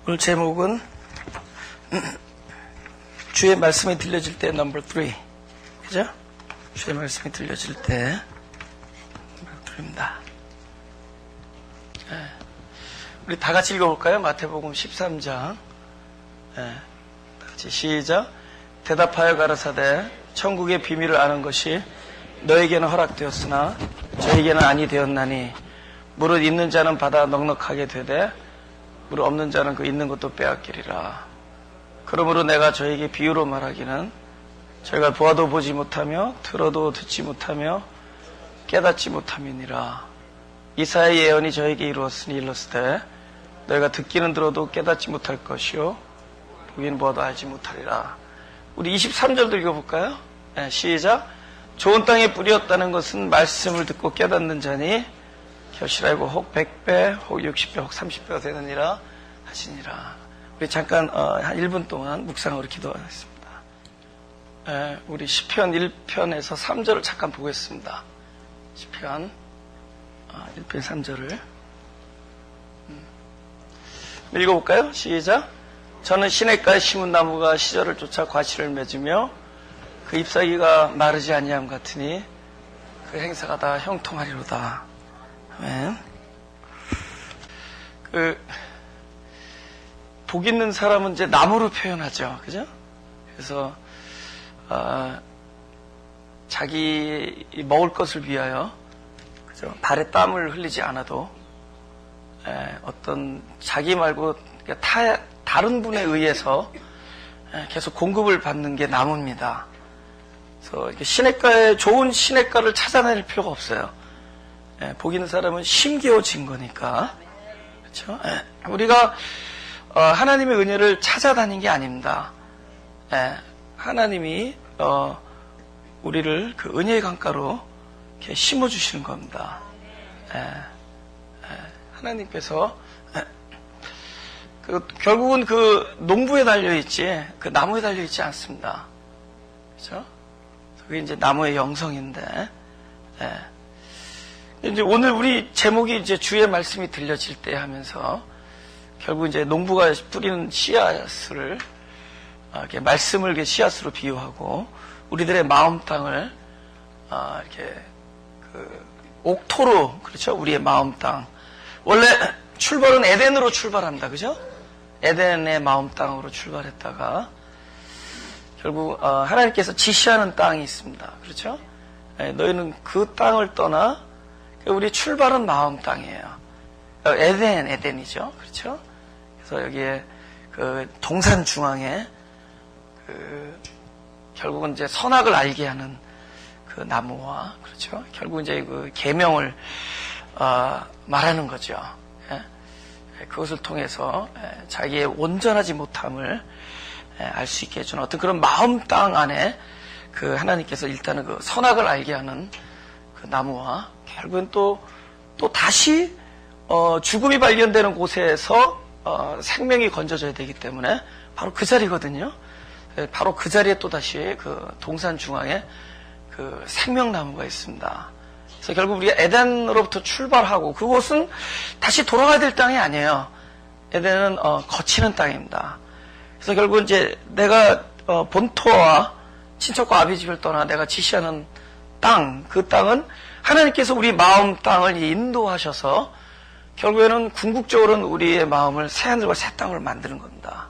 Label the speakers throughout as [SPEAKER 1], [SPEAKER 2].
[SPEAKER 1] 오늘 제목은 주의 말씀이 들려질 때 넘버 3. 그죠? 주의 말씀이 들려질 때 넘버 3입니다. 우리 다 같이 읽어볼까요? 마태복음 13장. 다 같이 시작. 대답하여 가라사대 천국의 비밀을 아는 것이 너에게는 허락되었으나 저에게는 아니 되었나니 무릇 있는 자는 받아 넉넉하게 되되 무릇 없는 자는 그 있는 것도 빼앗기리라. 그러므로 내가 저에게 비유로 말하기는 저희가 보아도 보지 못하며 들어도 듣지 못하며 깨닫지 못함이니라. 이사야의 예언이 저에게 이루었으니 일렀으되 너희가 듣기는 들어도 깨닫지 못할 것이요 보기는 보아도 알지 못하리라. 우리 23절도 읽어볼까요? 네, 시작. 좋은 땅에 뿌리었다는 것은 말씀을 듣고 깨닫는 자니 결실하고 혹 100배, 혹 60배, 혹 30배가 되느니라 하시니라. 우리 잠깐 한 1분 동안 묵상으로 기도하겠습니다. 우리 시편 1편에서 3절을 잠깐 보겠습니다. 시편 1편 3절을 읽어볼까요? 시작. 저는 시냇가에 심은 나무가 시절을 쫓아 과실을 맺으며 그 잎사귀가 마르지 아니함 같으니 그 행사가 다 형통하리로다. 아멘. 복 있는 사람은 이제 나무로 표현하죠. 그죠? 그래서 자기 먹을 것을 위하여 그죠? 발에 땀을 흘리지 않아도 어떤 자기 말고 다른 분에 의해서 계속 공급을 받는 게 나무입니다. 그래서 시냇가에 좋은 시냇가를 찾아낼 필요가 없어요. 복 있는 사람은 심겨진 거니까. 그렇죠? 우리가 하나님의 은혜를 찾아다닌 게 아닙니다. 하나님이 우리를 그 은혜의 강가로 이렇게 심어주시는 겁니다. 하나님께서 결국은 그 농부에 달려있지 그 나무에 달려있지 않습니다. 그렇죠? 그게 이제 나무의 영성인데, 이제 오늘 우리 제목이 이제 주의 말씀이 들려질 때 하면서 결국 이제 농부가 뿌리는 씨앗을 이렇게 말씀을 이렇게 씨앗으로 비유하고 우리들의 마음 땅을 이렇게 그 옥토로, 그렇죠? 우리의 마음 땅. 원래 출발은 에덴으로 출발합니다. 그죠? 에덴의 마음 땅으로 출발했다가 결국 하나님께서 지시하는 땅이 있습니다. 그렇죠? 너희는 그 땅을 떠나 우리 출발은 마음 땅이에요. 에덴이죠. 그렇죠? 그래서 여기에 그 동산 중앙에 결국은 이제 선악을 알게 하는 그 나무와, 그렇죠? 결국 이제 그 계명을 말하는 거죠. 그것을 통해서 자기의 온전하지 못함을 알 수 있게 해주는 어떤 그런 마음 땅 안에 그 하나님께서 일단은 그 선악을 알게 하는 그 나무와 결국은 또 다시 죽음이 발견되는 곳에서 생명이 건져져야 되기 때문에 바로 그 자리거든요. 바로 그 자리에 또 다시 그 동산 중앙에 그 생명나무가 있습니다. 그래서 결국 우리가 에덴으로부터 출발하고 그곳은 다시 돌아가야 될 땅이 아니에요. 에덴은 거치는 땅입니다. 그래서 결국 이제 내가 본토와 친척과 아비 집을 떠나 내가 지시하는 땅, 그 땅은 하나님께서 우리 마음 땅을 인도하셔서 결국에는 궁극적으로는 우리의 마음을 새하늘과 새 땅을 만드는 겁니다.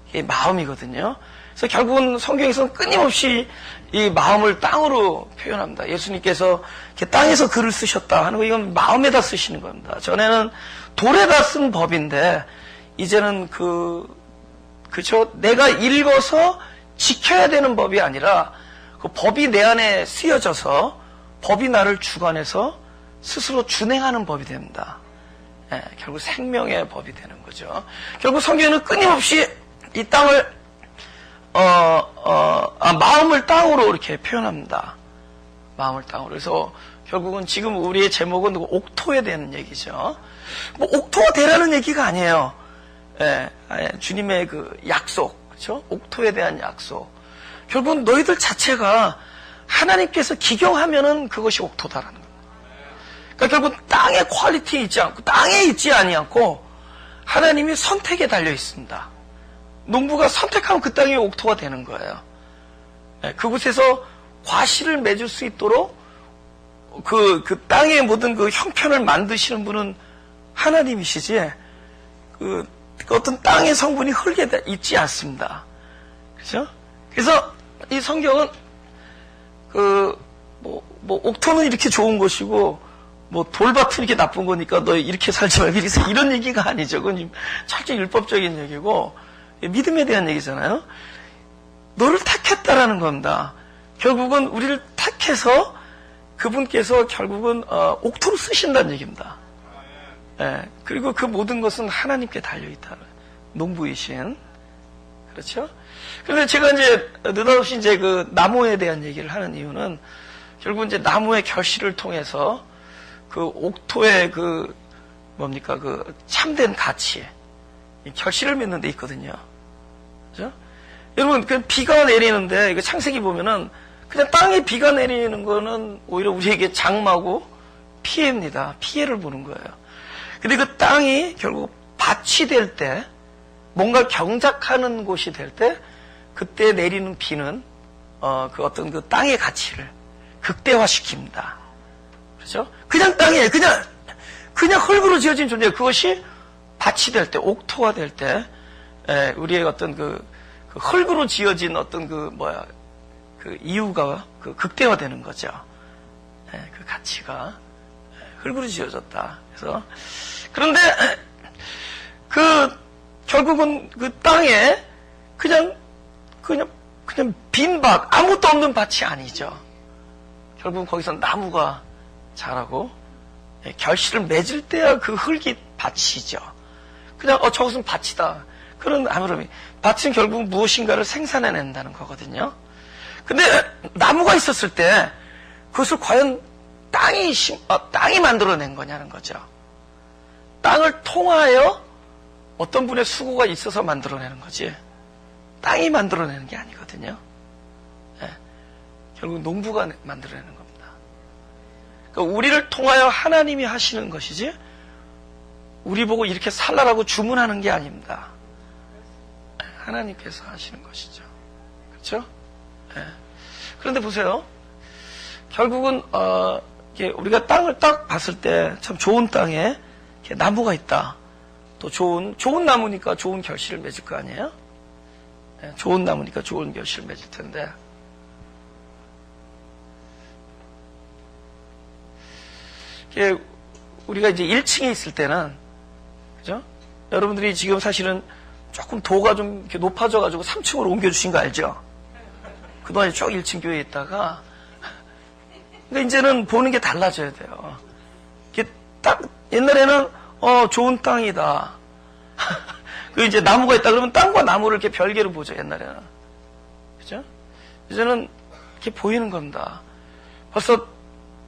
[SPEAKER 1] 이게 마음이거든요. 그래서 결국은 성경에서는 끊임없이 이 마음을 땅으로 표현합니다. 예수님께서 이렇게 땅에서 글을 쓰셨다 하는 거, 이건 마음에다 쓰시는 겁니다. 전에는 돌에다 쓴 법인데 이제는 그죠? 내가 읽어서 지켜야 되는 법이 아니라 그 법이 내 안에 쓰여져서 법이 나를 주관해서 스스로 준행하는 법이 됩니다. 결국 생명의 법이 되는 거죠. 결국 성경에는 끊임없이 이 땅을 마음을 땅으로 이렇게 표현합니다. 마음을 땅으로. 그래서 결국은 지금 우리의 제목은 옥토에 대한 얘기죠. 뭐 옥토가 되라는 얘기가 아니에요. 주님의 그 약속, 그렇죠? 옥토에 대한 약속. 결국은 너희들 자체가 하나님께서 기경하면은 그것이 옥토다라는 겁니다. 그러니까 결국 땅에 퀄리티 있지 않고 땅에 있지 아니않고 하나님이 선택에 달려 있습니다. 농부가 선택하면 그 땅이 옥토가 되는 거예요. 그곳에서 과실을 맺을 수 있도록 그 땅의 모든 그 형편을 만드시는 분은 하나님이시지, 그 어떤 땅의 성분이 흙에 있지 않습니다. 그죠? 그래서 이 성경은 옥토는 이렇게 좋은 것이고, 돌밭은 이렇게 나쁜 거니까 너 이렇게 살지 말고 이런 얘기가 아니죠. 그건 철저히 율법적인 얘기고, 믿음에 대한 얘기잖아요. 너를 택했다라는 겁니다. 결국은 우리를 택해서 그분께서 결국은 옥토로 쓰신다는 얘기입니다. 그리고 그 모든 것은 하나님께 달려있다. 농부이신. 그렇죠? 그런데 제가 이제 느닷없이 이제 그 나무에 대한 얘기를 하는 이유는 결국 이제 나무의 결실을 통해서 그 옥토의 그 참된 가치, 결실을 맺는 데 있거든요. 그죠? 여러분, 그 비가 내리는데, 이거 창세기 보면은, 그냥 땅에 비가 내리는 거는 오히려 우리에게 장마고 피해입니다. 피해를 보는 거예요. 근데 그 땅이 결국 밭이 될 때, 뭔가 경작하는 곳이 될 때, 그때 내리는 비는, 그 어떤 그 땅의 가치를 극대화시킵니다. 그렇죠? 그냥 땅에, 그냥 흙으로 지어진 존재, 그것이 밭이 될 때, 옥토가 될 때, 우리의 어떤 그 흙으로 지어진 어떤 그 이유가 극대화되는 거죠. 그 가치가 흙으로 지어졌다. 그래서 그런데 결국은 그 땅에 그냥 빈밭, 아무것도 없는 밭이 아니죠. 결국은 거기서 나무가 자라고 결실을 맺을 때야 그 흙이 밭이죠. 그냥 저것은 밭이다. 그런 아무런 밭은 결국 무엇인가를 생산해낸다는 거거든요. 근데 나무가 있었을 때 그것을 과연 땅이 만들어낸 거냐는 거죠. 땅을 통하여 어떤 분의 수고가 있어서 만들어내는 거지, 땅이 만들어내는 게 아니거든요. 결국 농부가 만들어내는 겁니다. 그러니까 우리를 통하여 하나님이 하시는 것이지, 우리 보고 이렇게 살라라고 주문하는 게 아닙니다. 하나님께서 하시는 것이죠. 그렇죠? 그런데 보세요. 결국은 우리가 땅을 딱 봤을 때 참 좋은 땅에 나무가 있다. 또 좋은 나무니까 좋은 결실을 맺을 거 아니에요? 좋은 나무니까 좋은 결실을 맺을 텐데, 우리가 이제 1층에 있을 때는, 그죠? 여러분들이 지금 사실은 조금 도가 좀 이렇게 높아져가지고 3층으로 옮겨주신 거 알죠? 그동안에 쭉 1층 교회에 있다가, 그러니까 이제는 보는 게 달라져야 돼요. 이게 딱, 옛날에는, 좋은 땅이다. 그 이제 나무가 있다 그러면 땅과 나무를 이렇게 별개로 보죠, 옛날에는. 그죠? 이제는 이렇게 보이는 겁니다. 벌써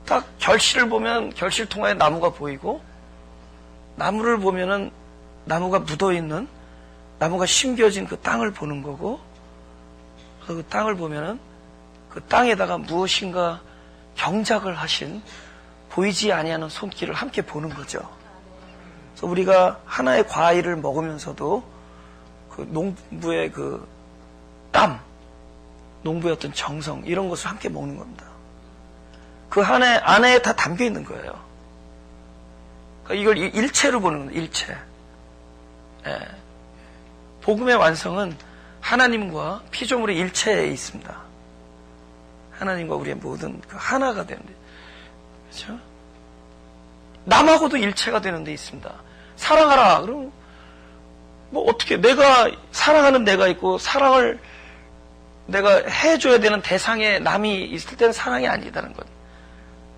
[SPEAKER 1] 딱 결실을 보면 결실 통하여 나무가 보이고, 나무를 보면은 나무가 묻어있는, 나무가 심겨진 그 땅을 보는 거고, 그래서 그 땅을 보면은 그 땅에다가 무엇인가 경작을 하신 보이지 아니하는 손길을 함께 보는 거죠. 그래서 우리가 하나의 과일을 먹으면서도 그 농부의 그 땀, 농부의 어떤 정성, 이런 것을 함께 먹는 겁니다. 그 안에 다 담겨 있는 거예요. 그러니까 이걸 일체로 보는 겁니다. 일체. 복음의 완성은 하나님과 피조물의 일체에 있습니다. 하나님과 우리의 모든 그 하나가 되는데, 그렇죠? 남하고도 일체가 되는 데 있습니다. 사랑하라. 그럼 어떻게, 내가 사랑하는 내가 있고 사랑을 내가 해줘야 되는 대상에 남이 있을 때는 사랑이 아니다는 것.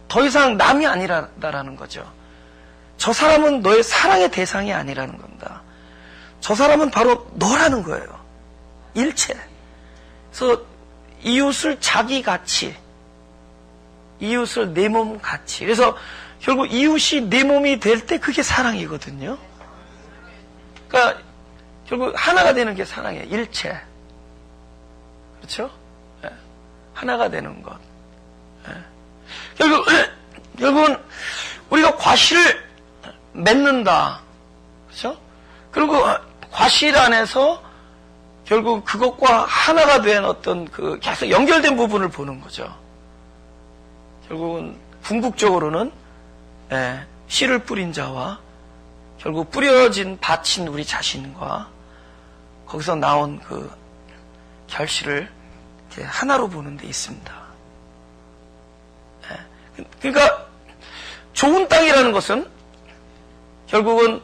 [SPEAKER 1] 더 이상 남이 아니라는 거죠. 저 사람은 너의 사랑의 대상이 아니라는 겁니다. 저 사람은 바로 너라는 거예요. 일체. 그래서 이웃을 자기같이, 이웃을 내 몸같이. 그래서 결국 이웃이 내 몸이 될 때 그게 사랑이거든요. 그러니까 결국 하나가 되는 게 사랑이에요. 일체. 그렇죠? 하나가 되는 것. 결국은 우리가 과실을 맺는다. 그렇죠? 그리고 과실 안에서 결국 그것과 하나가 된 어떤 그 계속 연결된 부분을 보는 거죠. 결국은 궁극적으로는 씨를 뿌린 자와 결국 뿌려진 밭인 우리 자신과 거기서 나온 그 결실을 이렇게 하나로 보는 데 있습니다. 그러니까 좋은 땅이라는 것은 결국은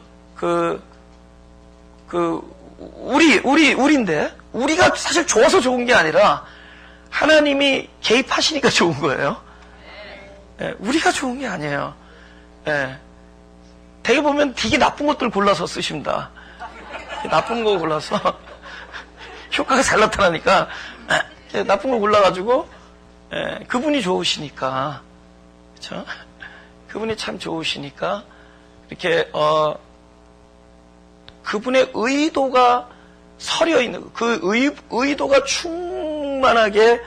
[SPEAKER 1] 우리인데 우리가 사실 좋아서 좋은 게 아니라 하나님이 개입하시니까 좋은 거예요. 우리가 좋은 게 아니에요. 되게 보면 되게 나쁜 것들 골라서 쓰십니다. 나쁜 거 골라서 효과가 잘 나타나니까 나쁜 거 골라가지고 그분이 좋으시니까 그렇죠? 그분이 참 좋으시니까 이렇게 그분의 의도가 서려 있는 그 의도가 충만하게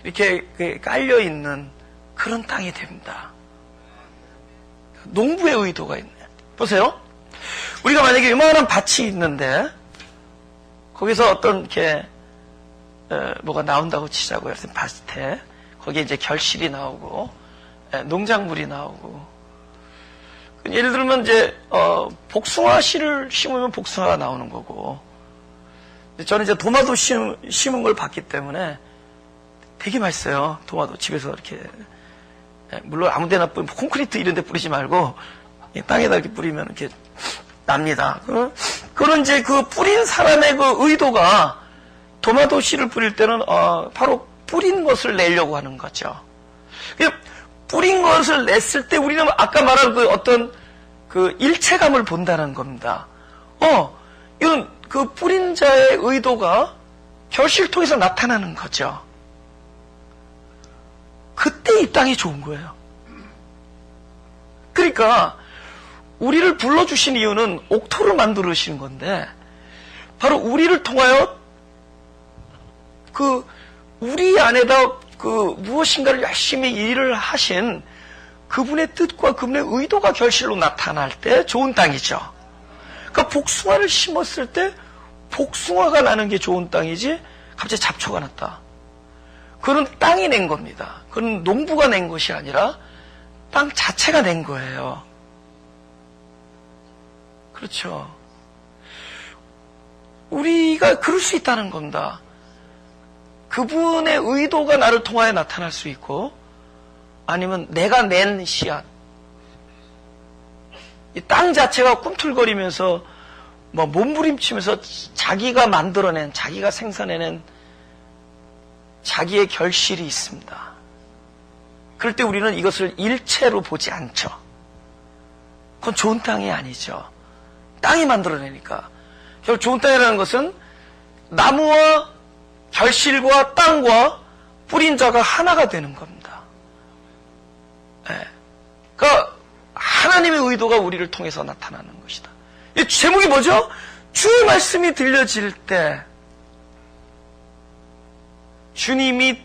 [SPEAKER 1] 이렇게 깔려 있는 그런 땅이 됩니다. 농부의 의도가 있네. 보세요. 우리가 만약에 이만한 밭이 있는데 거기서 어떤 이렇게 뭐가 나온다고 치자고요. 밭에 거기에 이제 결실이 나오고 농작물이 나오고 예를 들면 이제 복숭아 씨를 심으면 복숭아가 나오는 거고 저는 이제 도마도 심은 걸 봤기 때문에 되게 맛있어요. 도마도 집에서 이렇게 물론 아무데나 뿌리면 콘크리트 이런 데 뿌리지 말고 땅에다 이렇게 뿌리면 이렇게 납니다. 그런 이제 그 뿌린 사람의 그 의도가 도마도 씨를 뿌릴 때는 바로 뿌린 것을 내려고 하는 거죠. 뿌린 것을 냈을 때 우리는 아까 말한 그 어떤 그 일체감을 본다는 겁니다. 이건 그 뿌린 자의 의도가 결실통에서 나타나는 거죠. 그때 이 땅이 좋은 거예요. 그러니까 우리를 불러주신 이유는 옥토를 만들으신 건데 바로 우리를 통하여 그 우리 안에다 그 무엇인가를 열심히 일을 하신 그분의 뜻과 그분의 의도가 결실로 나타날 때 좋은 땅이죠. 그러니까 복숭아를 심었을 때 복숭아가 나는 게 좋은 땅이지 갑자기 잡초가 났다. 그건 땅이 낸 겁니다. 그건 농부가 낸 것이 아니라 땅 자체가 낸 거예요. 그렇죠. 우리가 그럴 수 있다는 겁니다. 그분의 의도가 나를 통하여 나타날 수 있고 아니면 내가 낸 씨앗 이 땅 자체가 꿈틀거리면서 뭐 몸부림치면서 자기가 만들어낸 자기가 생산해낸 자기의 결실이 있습니다. 그럴 때 우리는 이것을 일체로 보지 않죠. 그건 좋은 땅이 아니죠. 땅이 만들어내니까. 결국 좋은 땅이라는 것은 나무와 결실과 땅과 뿌린 자가 하나가 되는 겁니다. 그러니까 하나님의 의도가 우리를 통해서 나타나는 것이다. 이 제목이 뭐죠? 주의 말씀이 들려질 때 주님이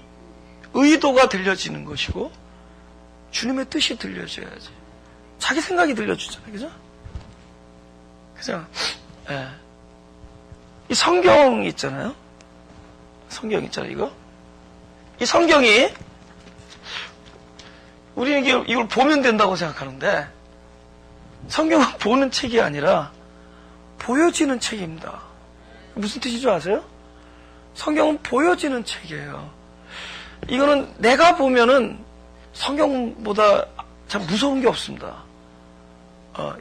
[SPEAKER 1] 의도가 들려지는 것이고 주님의 뜻이 들려줘야지. 자기 생각이 들려주잖아요. 그죠? 그죠? 이 성경 있잖아요. 성경 있잖아요, 이거. 이 성경이 우리는 이걸 보면 된다고 생각하는데 성경은 보는 책이 아니라 보여지는 책입니다. 무슨 뜻인 줄 아세요? 성경은 보여지는 책이에요. 이거는 내가 보면은 성경보다 참 무서운 게 없습니다.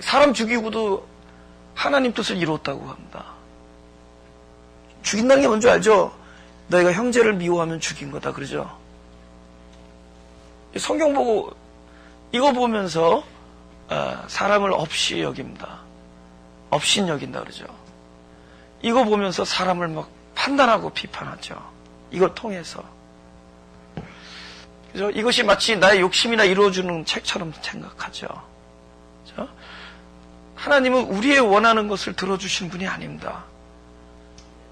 [SPEAKER 1] 사람 죽이고도 하나님 뜻을 이뤘다고 합니다. 죽인다는 게 뭔지 알죠? 너희가 형제를 미워하면 죽인 거다 그러죠? 성경 보고 이거 보면서 사람을 없이 여깁니다. 없인 여긴다 그러죠. 이거 보면서 사람을 막 판단하고 비판하죠. 이걸 통해서. 그죠? 이것이 마치 나의 욕심이나 이루어주는 책처럼 생각하죠. 그죠? 하나님은 우리의 원하는 것을 들어주신 분이 아닙니다.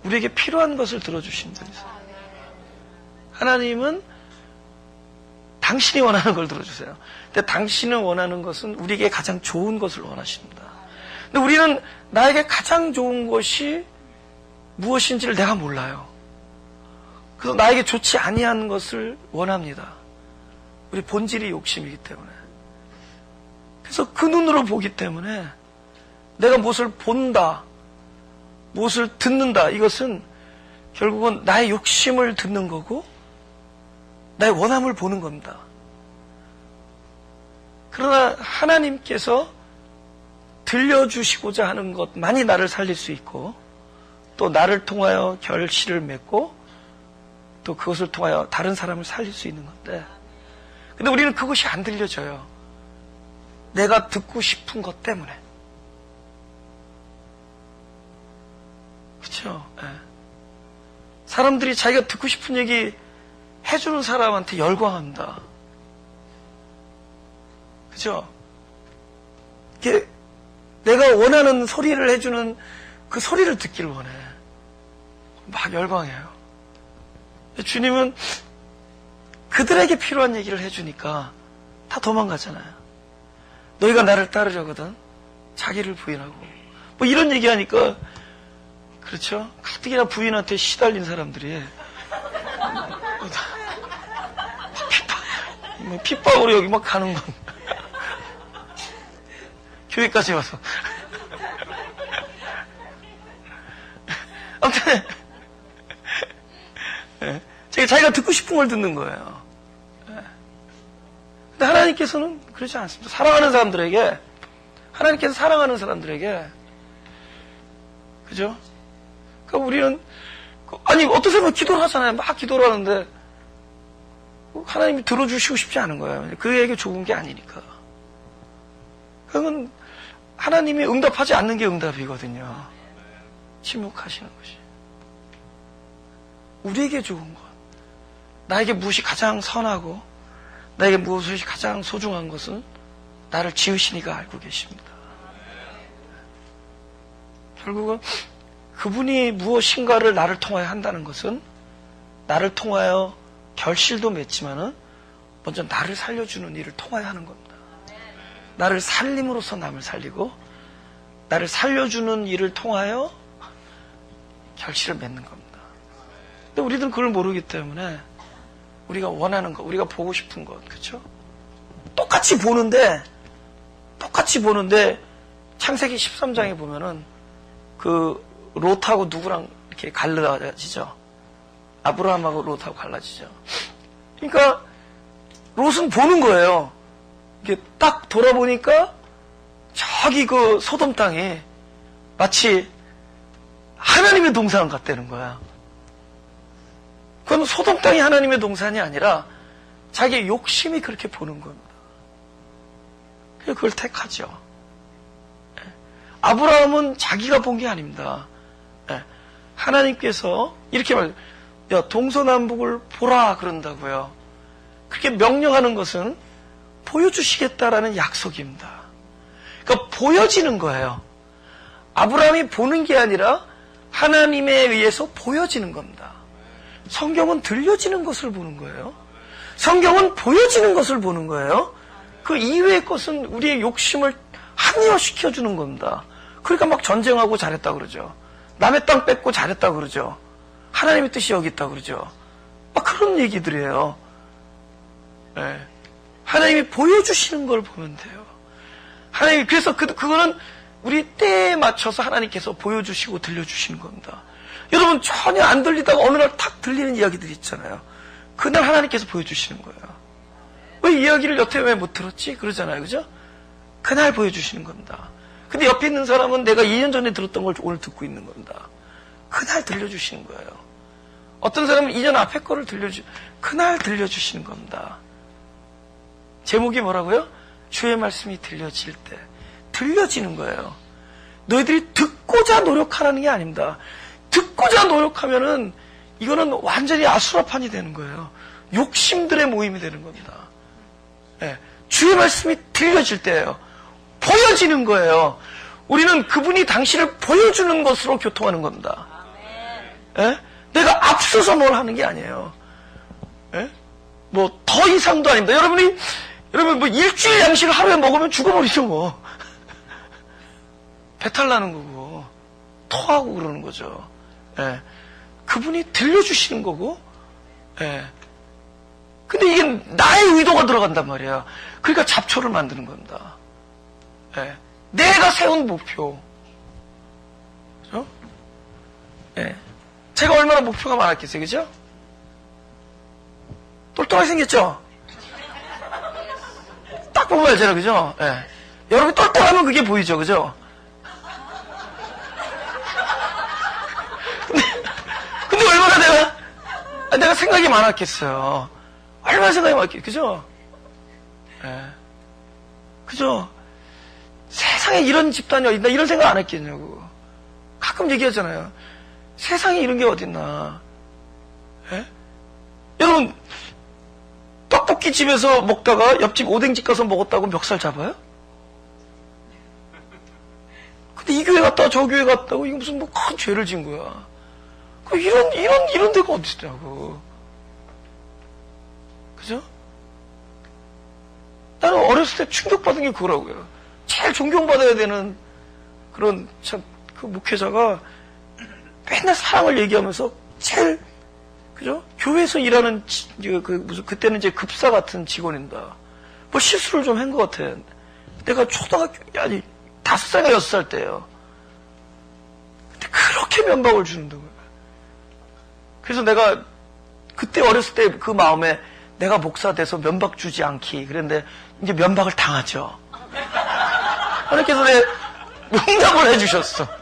[SPEAKER 1] 우리에게 필요한 것을 들어주신 분이세요. 하나님은 당신이 원하는 걸 들어주세요. 근데 당신은 원하는 것은 우리에게 가장 좋은 것을 원하십니다. 근데 우리는 나에게 가장 좋은 것이 무엇인지를 내가 몰라요. 그래서 나에게 좋지 아니한 것을 원합니다. 우리 본질이 욕심이기 때문에. 그래서 그 눈으로 보기 때문에 내가 무엇을 본다, 무엇을 듣는다, 이것은 결국은 나의 욕심을 듣는 거고 나의 원함을 보는 겁니다. 그러나 하나님께서 들려주시고자 하는 것만이 나를 살릴 수 있고 또 나를 통하여 결실을 맺고 또 그것을 통하여 다른 사람을 살릴 수 있는 건데, 근데 우리는 그것이 안 들려져요. 내가 듣고 싶은 것 때문에. 그렇죠? 네. 사람들이 자기가 듣고 싶은 얘기 해주는 사람한테 열광합니다. 그죠? 이게 내가 원하는 소리를 해주는 그 소리를 듣기를 원해. 막 열광해요. 주님은 그들에게 필요한 얘기를 해주니까 다 도망가잖아요. 너희가 나를 따르려거든 자기를 부인하고 뭐 이런 얘기하니까, 그렇죠? 가뜩이나 부인한테 시달린 사람들이 핍박으로 여기 막 가는 건 교회까지 와서 아무튼 자기가 듣고 싶은 걸 듣는 거예요. 근데 하나님께서는 그렇지 않습니다. 하나님께서 사랑하는 사람들에게, 그죠? 그러니까 우리는, 아니, 어떤 사람은 기도를 하잖아요. 막 기도를 하는데, 하나님이 들어주시고 싶지 않은 거예요. 그에게 좋은 게 아니니까. 그건 하나님이 응답하지 않는 게 응답이거든요. 침묵하시는 것이. 우리에게 좋은 것, 나에게 무엇이 가장 선하고 나에게 무엇이 가장 소중한 것은 나를 지으신 이가 알고 계십니다. 결국은 그분이 무엇인가를 나를 통하여 한다는 것은 나를 통하여 결실도 맺지만은 먼저 나를 살려주는 일을 통하여 하는 겁니다. 나를 살림으로써 남을 살리고 나를 살려주는 일을 통하여 결실을 맺는 겁니다. 근데 우리들은 그걸 모르기 때문에 우리가 원하는 것, 우리가 보고 싶은 것, 그렇죠? 똑같이 보는데 창세기 13장에 보면은 그 롯하고 누구랑 이렇게 갈라지죠. 아브라함하고 롯하고 갈라지죠. 그러니까 롯은 보는 거예요. 이렇게 딱 돌아보니까 저기 그 소돔 땅에 마치 하나님의 동산 같다는 거야. 그건 소돔 땅이 하나님의 동산이 아니라 자기의 욕심이 그렇게 보는 겁니다. 그래서 그걸 택하죠. 아브라함은 자기가 본 게 아닙니다. 하나님께서 이렇게 야, 동서남북을 보라 그런다고요. 그렇게 명령하는 것은 보여주시겠다라는 약속입니다. 그러니까 보여지는 거예요. 아브라함이 보는 게 아니라 하나님에 의해서 보여지는 겁니다. 성경은 들려지는 것을 보는 거예요. 성경은 보여지는 것을 보는 거예요. 그 이외의 것은 우리의 욕심을 합리화시켜주는 겁니다. 그러니까 막 전쟁하고 잘했다 그러죠. 남의 땅 뺏고 잘했다 그러죠. 하나님의 뜻이 여기 있다 그러죠. 막 그런 얘기들이에요. 네. 하나님이 보여주시는 걸 보면 돼요. 하나님이, 그래서 그거는 우리 때에 맞춰서 하나님께서 보여주시고 들려주시는 겁니다. 여러분, 전혀 안 들리다가 어느 날 탁 들리는 이야기들이 있잖아요. 그날 하나님께서 보여주시는 거예요. 왜 이야기를 여태 왜 못 들었지? 그러잖아요. 그죠? 그날 보여주시는 겁니다. 근데 옆에 있는 사람은 내가 2년 전에 들었던 걸 오늘 듣고 있는 겁니다. 그날 들려주시는 거예요. 어떤 사람은 2년 앞에 거를 그날 들려주시는 겁니다. 제목이 뭐라고요? 주의 말씀이 들려질 때. 들려지는 거예요. 너희들이 듣고자 노력하라는 게 아닙니다. 듣고자 노력하면은 이거는 완전히 아수라판이 되는 거예요. 욕심들의 모임이 되는 겁니다. 네. 주의 말씀이 들려질 때예요. 보여지는 거예요. 우리는 그분이 당신을 보여주는 것으로 교통하는 겁니다. 네? 내가 앞서서 뭘 하는 게 아니에요. 네? 뭐 더 이상도 아닙니다. 여러분 뭐 일주일 양식을 하루에 먹으면 죽어버리죠 뭐. 배탈 나는 거고, 토하고 그러는 거죠. 예. 그분이 들려주시는 거고, 예. 근데 이게 나의 의도가 들어간단 말이야. 그러니까 잡초를 만드는 겁니다. 예. 내가 세운 목표. 그죠? 예. 제가 얼마나 목표가 많았겠어요, 그죠? 똘똘하게 생겼죠? 딱 보면 알잖아, 그죠? 예. 여러분이 똘똘하면 그게 보이죠, 그죠? 근데 얼마나 내가 생각이 많았겠어요. 얼마나 생각이 많겠어요, 그죠? 예. 그죠? 세상에 이런 집단이 어딨나, 이런 생각 안 했겠냐고. 가끔 얘기하잖아요. 세상에 이런 게 어딨나. 예? 여러분, 떡볶이 집에서 먹다가 옆집 오뎅집 가서 먹었다고 멱살 잡아요? 근데 이 교회 갔다가 저 교회 갔다고 이거 무슨 뭐 큰 죄를 지은 거야. 이런 데가 어디 있냐고. 그죠? 나는 어렸을 때 충격받은 게 그거라고요. 제일 존경받아야 되는 그런 참 그 목회자가 맨날 사랑을 얘기하면서 제일 그죠? 교회에서 일하는 무슨 그때는 이제 급사 같은 직원인다. 뭐 실수를 좀 한 것 같아. 내가 초등학교 아니 5살인가 6살 때예요. 근데 그렇게 면박을 주는데 그래서 내가 그때 어렸을 때 그 마음에 내가 목사 돼서 면박 주지 않기 그랬는데 이제 면박을 당하죠. 하나님께서 내 용납을 해주셨어.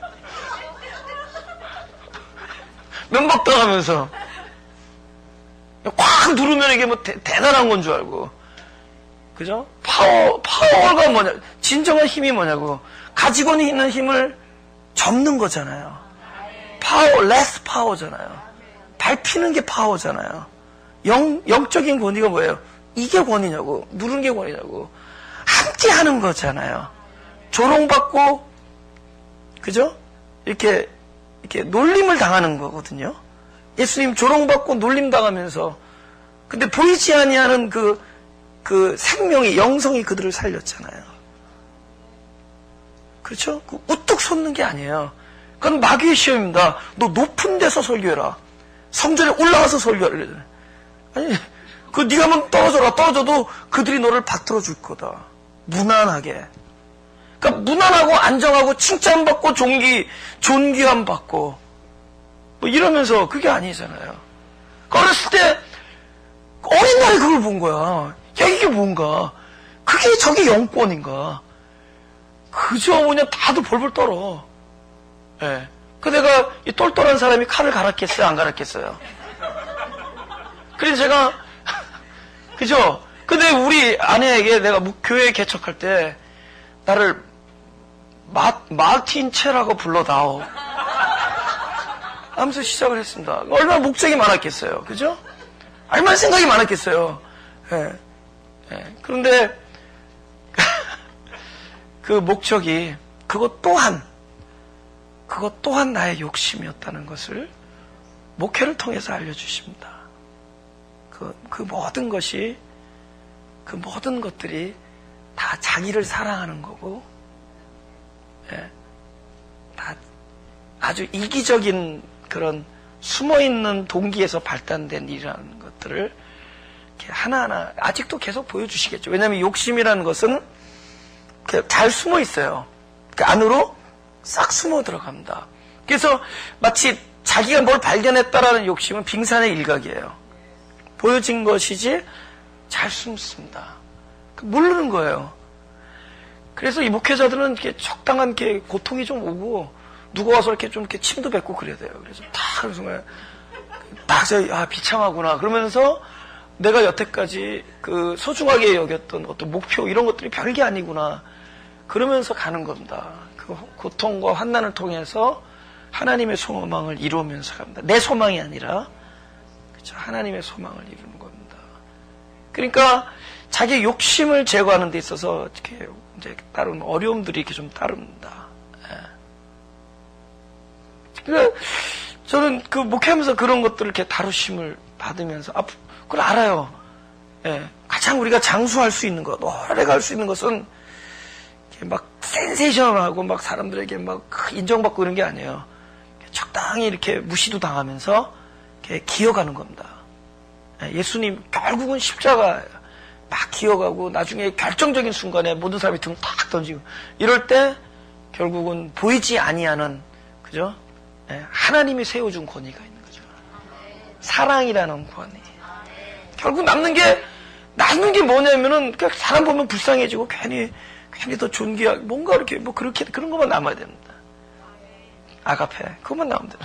[SPEAKER 1] 면박 당하면서 꽉 누르면 이게 뭐 대단한 건 줄 알고 그죠? 파워가 뭐냐 진정한 힘이 뭐냐고 가지고 있는 힘을 접는 거잖아요. 파워, 레스 파워잖아요. 밟히는 게 파워잖아요. 영적인 권위가 뭐예요? 이게 권위냐고 누르는 게 권위냐고 함께 하는 거잖아요. 조롱받고 그죠? 이렇게 놀림을 당하는 거거든요. 예수님 조롱받고 놀림당하면서 근데 보이지 아니하는 그 생명이 영성이 그들을 살렸잖아요. 그렇죠? 우뚝 솟는 게 아니에요. 그건 마귀의 시험입니다. 너 높은 데서 설교해라. 성전에 올라가서 설교하래. 아니 네가 한번 떨어져라. 떨어져도 그들이 너를 받들어 줄 거다. 무난하게. 그러니까 무난하고 안정하고 칭찬받고 존귀함 받고 뭐 이러면서 그게 아니잖아요. 어렸을 때 어린 날에 그걸 본 거야. 야 이게 뭔가 그게 저게 영권인가. 그저 뭐냐 다들 벌벌 떨어. 예. 그 내가 이 똘똘한 사람이 칼을 갈았겠어요? 안 갈았겠어요? 그래서 제가 그죠? 근데 우리 아내에게 내가 교회 개척할 때 나를 마틴 체라고 불러다오 하면서 시작을 했습니다. 얼마나 목적이 많았겠어요. 그죠? 얼마나 생각이 많았겠어요. 예. 예. 그런데 그 목적이 그것 또한 나의 욕심이었다는 것을 목회를 통해서 알려주십니다. 그 모든 것이 그 모든 것들이 다 자기를 사랑하는 거고 예. 다 아주 이기적인 그런 숨어있는 동기에서 발단된 일이라는 것들을 이렇게 하나하나 아직도 계속 보여주시겠죠. 왜냐하면 욕심이라는 것은 잘 숨어 있어요. 그 안으로 싹 숨어 들어갑니다. 그래서 마치 자기가 뭘 발견했다라는 욕심은 빙산의 일각이에요. 보여진 것이지 잘 숨습니다. 모르는 거예요. 그래서 이 목회자들은 이렇게 적당한 이렇게 고통이 좀 오고 누가 와서 이렇게 좀 이렇게 침도 뱉고 그래야 돼요. 그래서 딱 그런 순간에 딱 비참하구나 그러면서 내가 여태까지 그 소중하게 여겼던 어떤 목표 이런 것들이 별게 아니구나 그러면서 가는 겁니다. 그 고통과 환난을 통해서 하나님의 소망을 이루면서 갑니다. 내 소망이 아니라 그렇죠? 하나님의 소망을 이루는 겁니다. 그러니까 자기 욕심을 제거하는 데 있어서 이렇게 이제 따른 어려움들이 이렇게 좀 따릅니다. 예. 그러니까 저는 그 목회하면서 그런 것들을 이렇게 다루심을 받으면서 그걸 알아요. 예. 가장 우리가 장수할 수 있는 것, 오래 갈 수 있는 것은 막 센세이션하고 막 사람들에게 막 인정받고 이런 게 아니에요. 적당히 이렇게 무시도 당하면서 이렇게 기어가는 겁니다. 예수님 결국은 십자가 막 기어가고 나중에 결정적인 순간에 모든 사람이 등 탁 던지고 이럴 때 결국은 보이지 아니하는 그죠? 하나님이 세워준 권위가 있는 거죠. 사랑이라는 권위. 결국 남는 게 뭐냐면은 사람 보면 불쌍해지고 괜히 더 존귀하고 뭔가 이렇게 뭐 그렇게 그런 것만 남아야 됩니다. 아가페 그것만 나오면 돼요.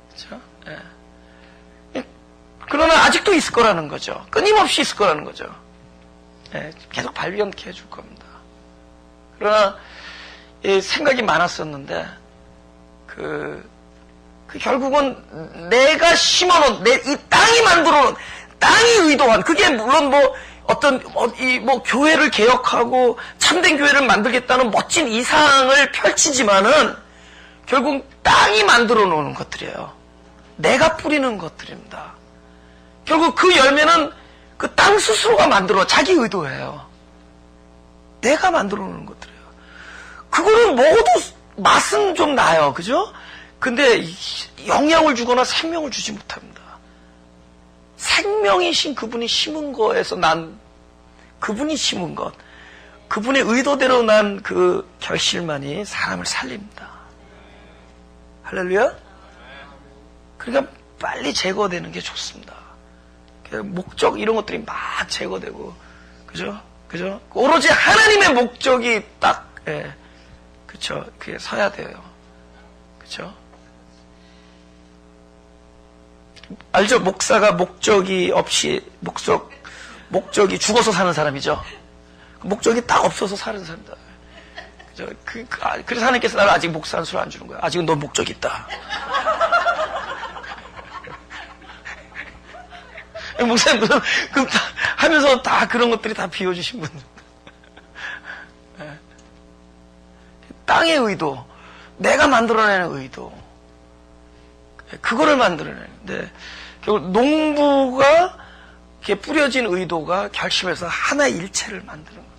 [SPEAKER 1] 그렇죠? 그러나 아직도 있을 거라는 거죠. 끊임없이 있을 거라는 거죠. 계속 발견케 해줄 겁니다. 그러나 생각이 많았었는데 결국은 내가 심어놓은 이 땅이 만들어놓은 땅이 의도한 그게 물론 교회를 개혁하고 참된 교회를 만들겠다는 멋진 이상을 펼치지만은 결국 땅이 만들어 놓은 것들이에요. 내가 뿌리는 것들입니다. 결국 그 열매는 그 땅 스스로가 만들어 자기 의도예요. 내가 만들어 놓은 것들이에요. 그거는 먹어도 맛은 좀 나요. 그죠? 근데 영양을 주거나 생명을 주지 못합니다. 생명이신 그분이 심은 거에서 난 그분이 심은 것, 그분의 의도대로 난 그 결실만이 사람을 살립니다. 할렐루야? 그러니까 빨리 제거되는 게 좋습니다. 목적 이런 것들이 막 제거되고 그죠? 오로지 하나님의 목적이 딱 그쵸? 그게 서야 돼요. 그쵸? 알죠? 목사가 목적이 없이 목적이 죽어서 사는 사람이죠. 목적이 딱 없어서 사는 사람이다. 그죠? 그래서 하나님께서 나를 아직 목사는 술 안 주는 거야. 아직은 넌 목적이 있다. 목사님 하면서 다 그런 것들이 다 비워주신 분들. 땅의 의도, 내가 만들어내는 의도, 그거를 만들어내는데 결국 농부가 이렇게 뿌려진 의도가 결심해서 하나 일체를 만드는 겁니다.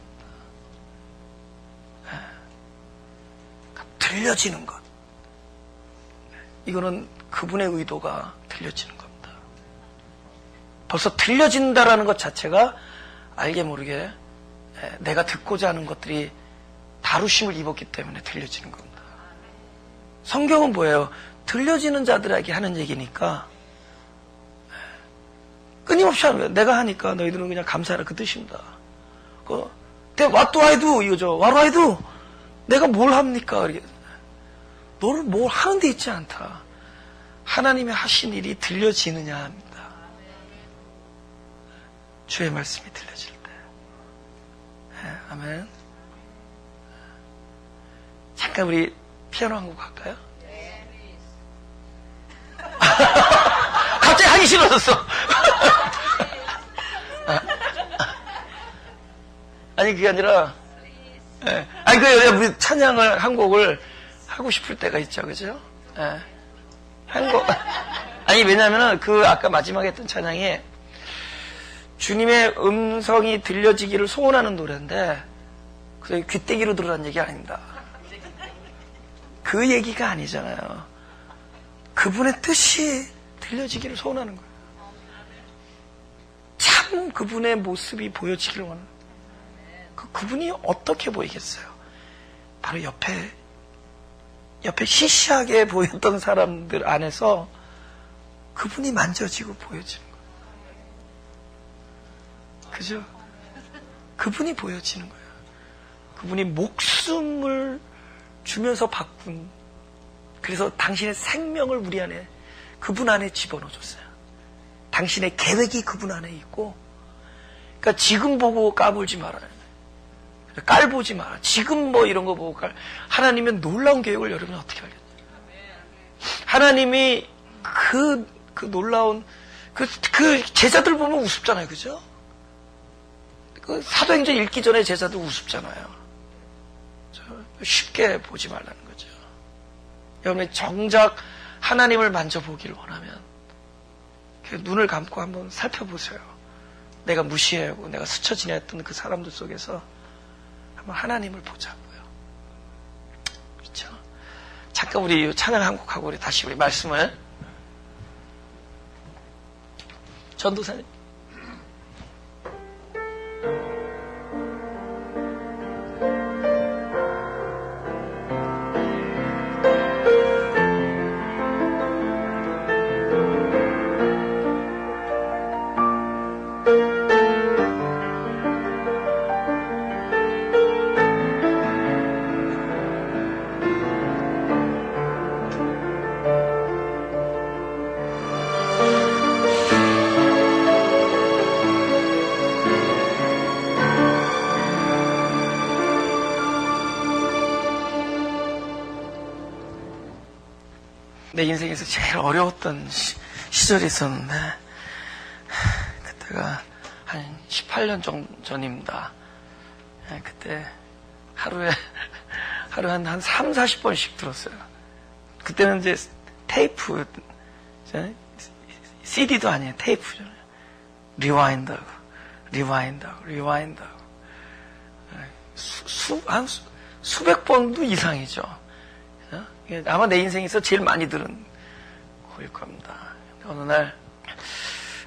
[SPEAKER 1] 들려지는 것. 이거는 그분의 의도가 들려지는 겁니다. 벌써 들려진다라는 것 자체가 알게 모르게 내가 듣고자 하는 것들이 다루심을 입었기 때문에 들려지는 겁니다. 성경은 뭐예요? 들려지는 자들에게 하는 얘기니까 끊임없이 하는 거예요. 내가 하니까 너희들은 그냥 감사하라 그 뜻입니다. What do I do? 이거죠. What do I do? 내가 뭘 합니까? 너를 뭘 하는 데 있지 않다. 하나님이 하신 일이 들려지느냐 합니다. 주의 말씀이 들려질 때. 아멘. 잠깐 우리 피아노 한 곡 할까요? 갑자기 하기 싫어졌어. 아니 그게 아니라 우리 찬양을 한 곡을 하고 싶을 때가 있죠. 그죠? 한 곡. 아니 왜냐면은 아까 마지막에 했던 찬양이 주님의 음성이 들려지기를 소원하는 노래인데 그래서 귀때기로 들으라는 얘기 아닙니다. 그 얘기가 아니잖아요. 그분의 뜻이 들려지기를 소원하는 거예요. 참 그분의 모습이 보여지기를 원하는 거예요. 그분이 어떻게 보이겠어요? 바로 옆에 시시하게 보였던 사람들 안에서 그분이 만져지고 보여지는 거예요. 그죠? 그분이 보여지는 거예요. 그분이 목숨을 주면서 바꾼, 그래서 당신의 생명을 우리 안에, 그분 안에 집어넣어줬어요. 당신의 계획이 그분 안에 있고, 그러니까 지금 보고 까불지 말아요. 깔보지 마라. 지금 이런 거 보고 하나님은 놀라운 계획을 여러분이 어떻게 알겠어요? 하나님이 그 놀라운, 그 제자들 보면 우습잖아요. 그죠? 사도행전 읽기 전에 제자들 우습잖아요. 쉽게 보지 말라는 거죠. 여러분이 정작 하나님을 만져보기를 원하면 눈을 감고 한번 살펴보세요. 내가 무시하고 내가 스쳐 지냈던 그 사람들 속에서 한번 하나님을 보자고요. 그렇죠? 잠깐 우리 찬양 한 곡하고 우리 다시 우리 말씀을 전도사님. 내 인생에서 제일 어려웠던 시절이 있었는데, 그때가 한 18년 전입니다. 그때 하루에 한 3, 40번씩 들었어요. 그때는 이제 테이프, CD도 아니에요. 테이프잖아요. 리와인드하고. 한 수백 번도 이상이죠. 아마 내 인생에서 제일 많이 들은 곡일 겁니다. 어느 날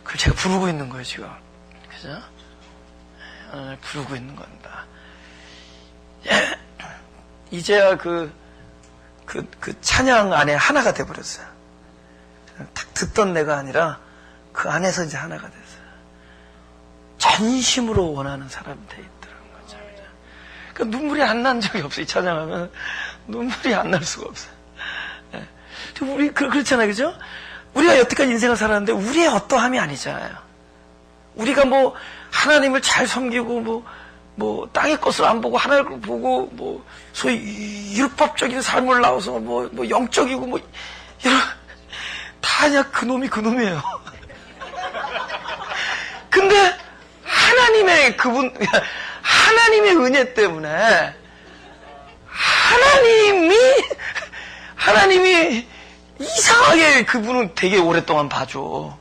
[SPEAKER 1] 그걸 제가 부르고 있는 거예요, 지금. 그죠? 어느 날 부르고 있는 겁니다. 이제야 그 찬양 안에 하나가 돼버렸어요. 딱 듣던 내가 아니라 그 안에서 이제 하나가 됐어요. 전심으로 원하는 사람이 돼 있더라는 거죠. 그러니까 눈물이 안 난 적이 없어요. 이 찬양하면 눈물이 안 날 수가 없어요. 우리 그렇잖아요, 그죠? 우리가 여태까지 인생을 살았는데 우리의 어떠함이 아니잖아요. 우리가 뭐 하나님을 잘 섬기고 뭐 땅의 것을 안 보고 하나님을 보고 뭐 소위 율법적인 삶을 나와서 뭐 영적이고 뭐 이런 다 그냥 그놈이에요. 근데 하나님의 은혜 때문에 하나님이 이상하게 그분은 되게 오랫동안 봐줘.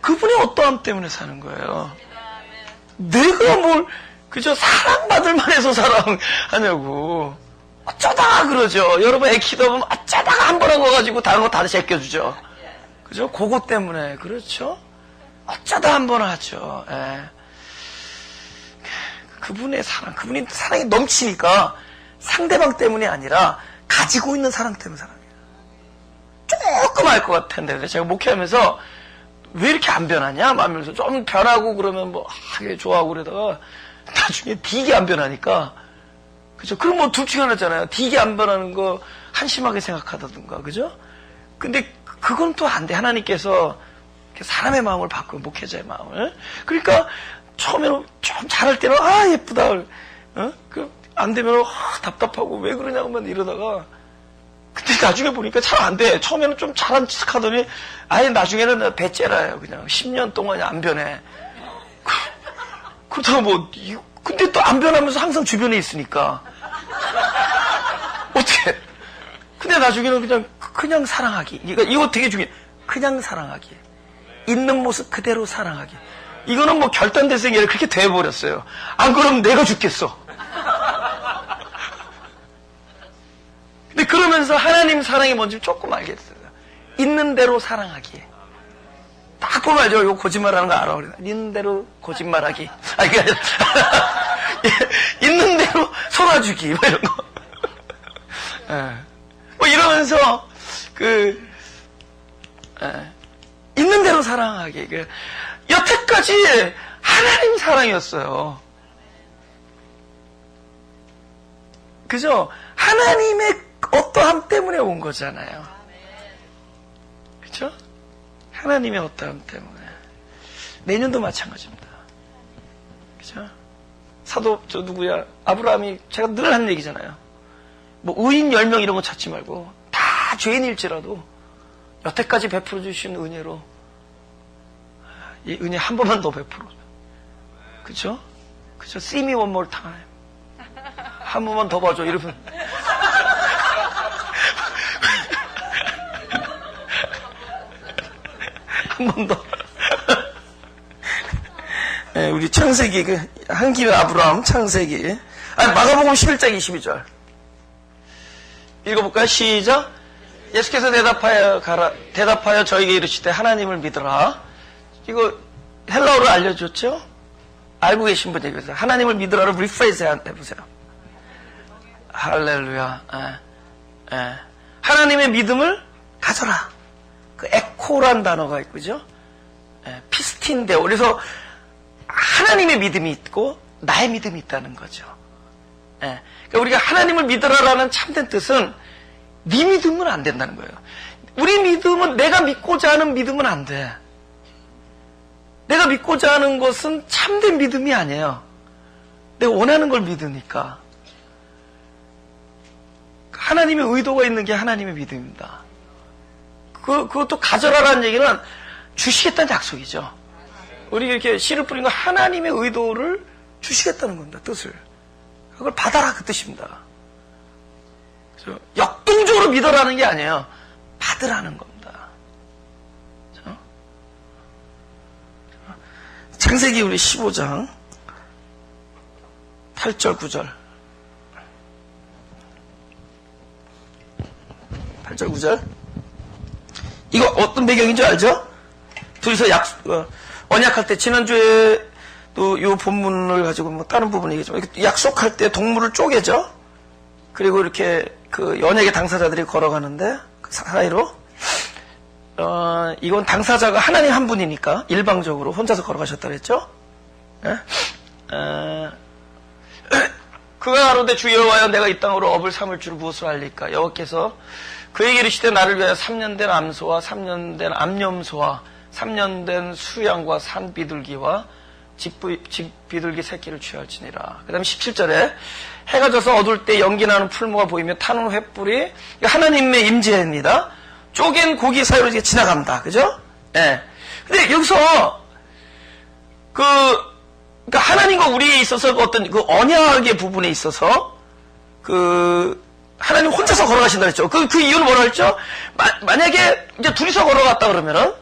[SPEAKER 1] 그분의 어떠함 때문에 사는 거예요. 내가 뭘 그저 사랑받을 만해서 사랑하냐고. 어쩌다가 그러죠. 여러분 애 키다 보면 어쩌다가 한 번 한 거 가지고 다른 거 다 제껴주죠. 그죠? 그거 때문에 그렇죠. 어쩌다 한 번 하죠. 예. 그분이 사랑이 넘치니까 상대방 때문이 아니라 가지고 있는 사랑 때문에 사랑해요. 조금 알 것 같은데 제가 목회하면서 왜 이렇게 안 변하냐? 하면서 좀 변하고 그러면 뭐 하게 좋아하고 그러다가 나중에 되게 안 변하니까 그죠? 그럼 뭐 둘 중에 하나잖아요. 되게 안 변하는 거 한심하게 생각하다든가 그죠? 근데 그건 또 안 돼. 하나님께서 사람의 마음을 바꾸고 목회자의 마음을. 그러니까 처음에는 좀 잘할 때는 예쁘다. 안 되면 답답하고 왜 그러냐고만 이러다가 근데 나중에 보니까 잘 안 돼. 처음에는 좀 잘한 척 하더니 아예 나중에는 배째라예요. 그냥 10년 동안 안 변해. 그렇다고 근데 또 안 변하면서 항상 주변에 있으니까 어떻게? 근데 나중에는 그냥 사랑하기. 이거 되게 중요해. 그냥 사랑하기. 있는 모습 그대로 사랑하기. 이거는 뭐 결단대생이 아니라 그렇게 돼버렸어요. 안 그러면 내가 죽겠어. 근데 그러면서 하나님 사랑이 뭔지 조금 알겠어요. 있는 대로 사랑하기. 딱 보면 알죠. 이거 거짓말하는 거 알아. 있는 대로 거짓말하기. 그게 아니라 있는 대로 속아주기. 뭐 이런 거. 뭐 이러면서 있는 대로 사랑하기. 여태까지 하나님 사랑이었어요. 그죠? 하나님의 어떠함 때문에 온 거잖아요. 그죠? 하나님의 어떠함 때문에. 내년도 마찬가지입니다. 그죠? 사도 누구야? 아브라함이 제가 늘 하는 얘기잖아요. 뭐 의인 10명 이런 거 찾지 말고 다 죄인일지라도 여태까지 베풀어 주신 은혜로 이 은혜 한 번만 더 베풀어. 그죠? 그죠? See me one more time. 한 번만 더 봐줘. 이러면 한 번 더. 우리 창세기, 한김의 아브라함 창세기. 마가복음 11장 22절. 읽어볼까요? 시작. 예수께서 대답하여 저에게 이르시되 하나님을 믿으라. 이거 헬라어로 알려줬죠? 알고 계신 분 얘기해서 하나님을 믿으라를 리프레이즈 해보세요. 할렐루야. 하나님의 믿음을 가져라. 그 에코란 단어가 있고죠. 피스틴데오. 그래서 하나님의 믿음이 있고 나의 믿음이 있다는 거죠. 그러니까 우리가 하나님을 믿으라라는 참된 뜻은 네 믿음은 안 된다는 거예요. 우리 믿음은 내가 믿고자 하는 믿음은 안 돼. 내가 믿고자 하는 것은 참된 믿음이 아니에요. 내가 원하는 걸 믿으니까. 하나님의 의도가 있는 게 하나님의 믿음입니다. 그것도 가져라라는 얘기는 주시겠다는 약속이죠. 우리 이렇게 씨를 뿌린 거 하나님의 의도를 주시겠다는 겁니다. 뜻을. 그걸 받아라 그 뜻입니다. 그래서 역동적으로 믿어라는 게 아니에요. 받으라는 겁니다. 그렇죠? 창세기 우리 15장 8절 9절 8절 9절 이거 어떤 배경인 줄 알죠? 둘이서 언약할 때 지난주에 또 이 본문을 가지고 뭐 다른 부분 얘기했지만 약속할 때 동물을 쪼개죠. 그리고 이렇게 그 언약의 당사자들이 걸어가는데 그 사이로 이건 당사자가 하나님 한 분이니까 일방적으로 혼자서 걸어가셨다 그랬죠. 그가 가로되 주 여호와여 내가 이 땅으로 업을 삼을 줄 무엇을 알리까. 여호와께서 그에게 이르시되 나를 위하여 3년 된 암소와 3년 된 암염소와 3년 된 수양과 산비둘기와 집비둘기 새끼를 취할지니라. 그 다음에 17절에 해가 져서 어두울 때 연기나는 풀무가 보이며 타는 횃불이 하나님의 임재입니다. 쪼갠 고기 사이로 이렇게 지나갑니다. 그죠? 예. 근데 여기서 그러니까 하나님과 우리에 있어서 어떤 그 언약의 부분에 있어서 하나님 혼자서 걸어가신다 그랬죠. 그 이유는 뭐라 그랬죠? 만약에 이제 둘이서 걸어갔다 그러면은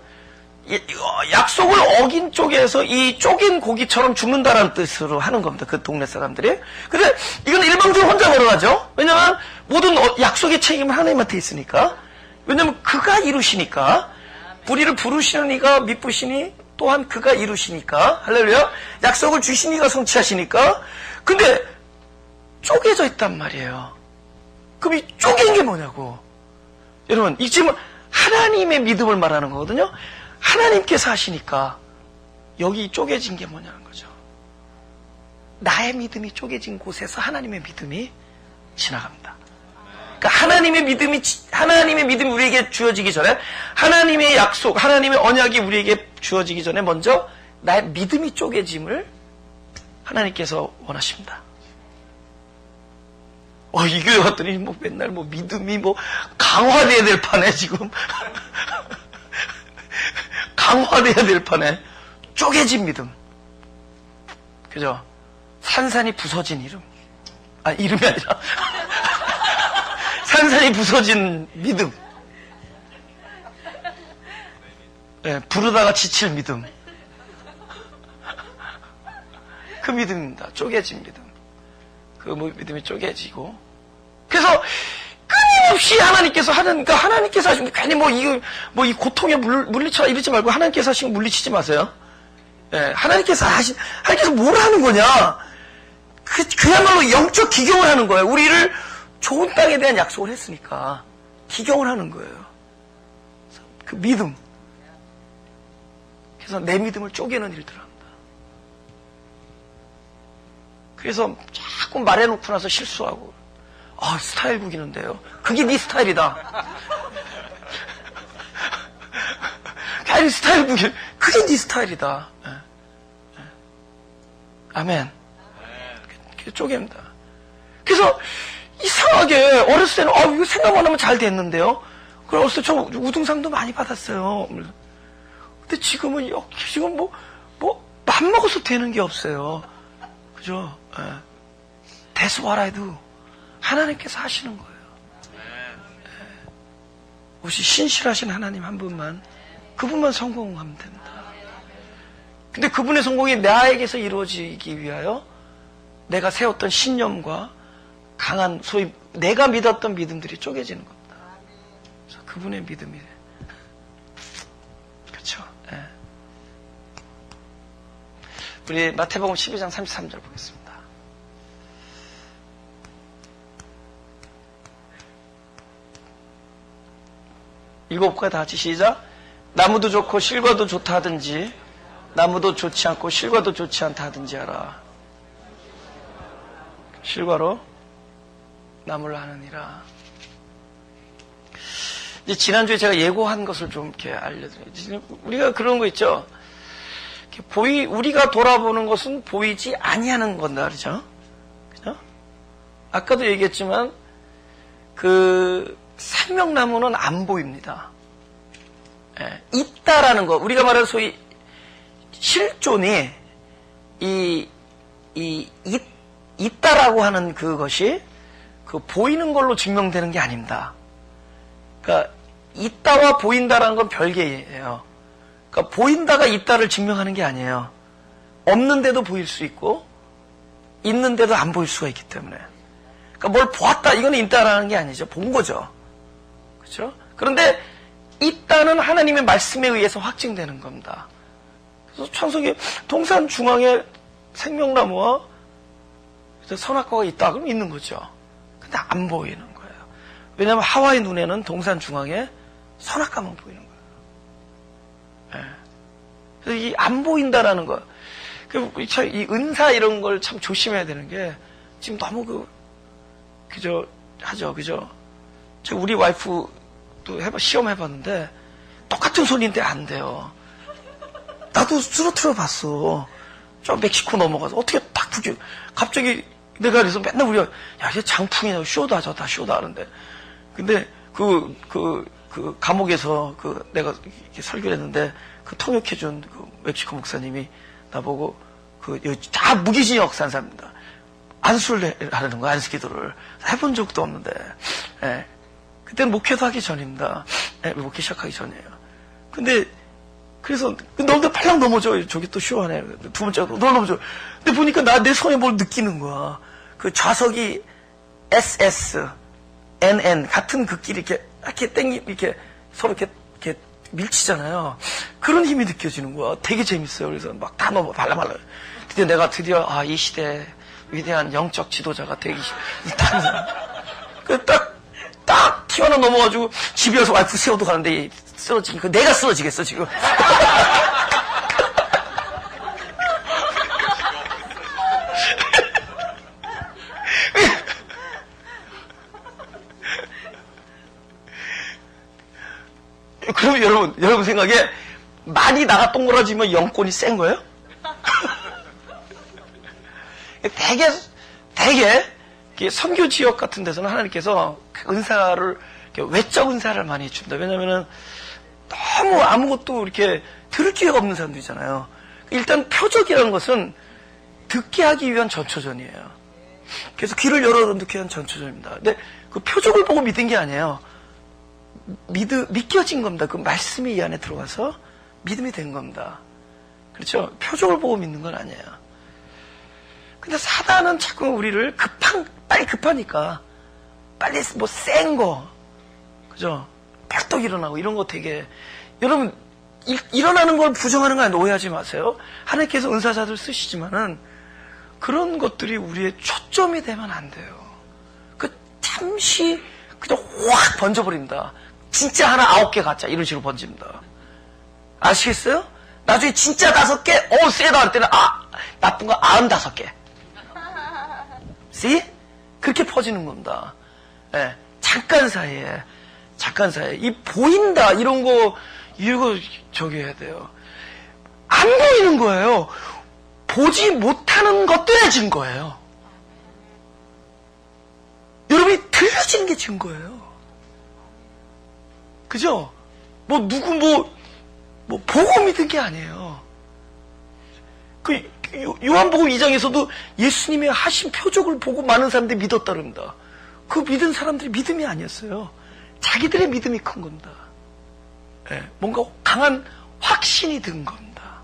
[SPEAKER 1] 약속을 어긴 쪽에서 이 쪼갠 고기처럼 죽는다라는 뜻으로 하는 겁니다. 그 동네 사람들이. 근데 이건 일방적으로 혼자 걸어가죠. 왜냐하면 모든 약속의 책임은 하나님한테 있으니까. 왜냐하면 그가 이루시니까. 우리를 부르시는 이가 미쁘시니 또한 그가 이루시니까. 할렐루야. 약속을 주신 이가 성취하시니까. 근데 쪼개져 있단 말이에요. 그럼 이 쪼갠 게 뭐냐고. 여러분, 이 지금 하나님의 믿음을 말하는 거거든요. 하나님께서 하시니까 여기 쪼개진 게 뭐냐는 거죠. 나의 믿음이 쪼개진 곳에서 하나님의 믿음이 지나갑니다. 그러니까 하나님의 믿음이 우리에게 주어지기 전에 하나님의 약속, 하나님의 언약이 우리에게 주어지기 전에 먼저 나의 믿음이 쪼개짐을 하나님께서 원하십니다. 이 교회 갔더니 맨날 믿음이 강화돼야 될 판에 지금 강화돼야 될 판에 쪼개진 믿음. 그죠? 산산이 부서진 이름. 이름이 아니라 산산이 부서진 믿음. 네, 부르다가 지칠 믿음. 그 믿음입니다. 쪼개진 믿음. 그 믿음이 쪼개지고. 그래서 끊임없이 하나님께서 그러니까 하나님께서 하시면 괜히 이 고통에 물리쳐라 이러지 말고 하나님께서 하시면 물리치지 마세요. 예, 하나님께서 뭘 하는 거냐? 그야말로 영적 기경을 하는 거예요. 우리를 좋은 땅에 대한 약속을 했으니까 기경을 하는 거예요. 그 믿음. 그래서 내 믿음을 쪼개는 일들을 합니다. 그래서 자꾸 말해놓고 나서 실수하고 스타일 구기는데요. 그게 네 스타일이다. 괜히 스타일 구기 그게 네 스타일이다. 아멘. 그게 쪼갭니다. 그래서 이상하게 어렸을 때는 이거 생각만 하면 잘 됐는데요. 그럼 어렸을 때 저 우등상도 많이 받았어요. 근데 지금은 지금 맘 먹어서 되는 게 없어요. 그죠? That's what I do. 하나님께서 하시는 거예요. 혹시 신실하신 하나님 한 분만, 그분만 성공하면 됩니다. 근데 그분의 성공이 나에게서 이루어지기 위하여 내가 세웠던 신념과 강한 소위 내가 믿었던 믿음들이 쪼개지는 겁니다. 그래서 그분의 믿음이 그렇죠. 예. 우리 마태복음 12장 33절 보겠습니다. 읽어볼까요? 다 같이 시작. 나무도 좋고 실과도 좋다 하든지 나무도 좋지 않고 실과도 좋지 않다 하든지 하라. 실과로 나무를 하느니라. 이제 지난주에 제가 예고한 것을 좀 이렇게 알려드려요. 우리가 그런 거 있죠. 우리가 돌아보는 것은 보이지 아니하는 건다, 그렇죠? 그죠? 아까도 얘기했지만 그 생명나무는 안 보입니다. 예, 있다라는 거, 우리가 말하는 소위 실존이 있다라고 하는 그것이 그 보이는 걸로 증명되는 게 아닙니다. 그러니까 있다와 보인다라는 건 별개예요. 그러니까 보인다가 있다를 증명하는 게 아니에요. 없는데도 보일 수 있고 있는데도 안 보일 수가 있기 때문에. 그러니까 뭘 보았다 이거는 있다라는 게 아니죠. 본 거죠. 그렇죠? 그런데 있다는 하나님의 말씀에 의해서 확증되는 겁니다. 그래서 창세기 동산 중앙에 생명나무와 선악과가 있다 그러면 있는 거죠. 근데 안 보이는 거예요. 왜냐하면 하와의 눈에는 동산 중앙에 선악과만 보이는 거예요. 네. 그래서 이 안 보인다라는 거, 이 은사 이런 걸 참 조심해야 되는 게 지금 너무 그죠 하죠, 그죠? 우리 와이프도 시험해봤는데 똑같은 손인데 안 돼요. 나도 쓰러뜨려 봤어. 저 멕시코 넘어가서 어떻게 딱 갑자기 내가 그래서 맨날 우리가 야 이게 장풍이냐 쇼다 저다 쇼다 하는데 근데 그 감옥에서 내가 이렇게 설교를 했는데 그 통역해준 그 멕시코 목사님이 나보고 다 무기징역 역사한 사람입니다. 안수를 하는 거야, 안수기도를 해본 적도 없는데 예. 그때는 목회도 하기 전입니다. 예, 목회 시작하기 전이에요. 근데 그래서 너도 팔랑 넘어져. 저기 또 쇼하네. 두 번째가 너 넘어져. 근데 보니까 내 손에 뭘 느끼는 거야. 그 좌석이 SS, NN 같은 극끼리 이렇게 이렇게 서로 이렇게 밀치잖아요. 그런 힘이 느껴지는 거야. 되게 재밌어요. 그래서 막 다 넘어 발라발라. 그때 내가 드디어 이 시대 위대한 영적 지도자가 되기 딱 튀어나 넘어가지고 집에 와서 와이프 세워도 가는데 쓰러지기 내가 쓰러지겠어 지금. 그럼 여러분 생각에 많이 나가 동그라지면 영권이 센 거예요? 되게 선교 지역 같은 데서는 하나님께서 은사를 외적 은사를 많이 줍니다. 왜냐면은 너무 아무것도 이렇게 들을 기회가 없는 사람들이잖아요. 일단 표적이라는 것은 듣게 하기 위한 전초전이에요. 그래서 귀를 열어 듣게 위한 전초전입니다. 근데 그 표적을 보고 믿은 게 아니에요. 믿겨진 겁니다. 그 말씀이 이 안에 들어와서 믿음이 된 겁니다. 그렇죠? 표적을 보고 믿는 건 아니에요. 근데 사단은 자꾸 우리를 빨리 급하니까 빨리 센 거, 그죠? 벌떡 일어나고 이런 거 되게 여러분 일어나는 걸 부정하는 거 아니에요. 오해하지 마세요. 하나님께서 은사자들 쓰시지만은 그런 것들이 우리의 초점이 되면 안 돼요. 잠시 그냥 확 번져버립니다. 진짜 하나 9개 가짜 이런 식으로 번집니다. 아시겠어요? 나중에 진짜 5개, 세다 할 때는 나쁜 거 95개. See? 그렇게 퍼지는 겁니다. 네, 잠깐 사이에 이 보인다 이런 거 이거 저기 해야 돼요. 안 보이는 거예요. 보지 못하는 것들의 증거예요. 여러분이 들려지는 게 증거예요. 그죠? 누구 보고 믿은 게 아니에요. 요한복음 2장에서도 예수님의 하신 표적을 보고 많은 사람들이 믿었다 그럽니다. 그 믿은 사람들이 믿음이 아니었어요. 자기들의 믿음이 큰 겁니다. 네, 뭔가 강한 확신이 든 겁니다.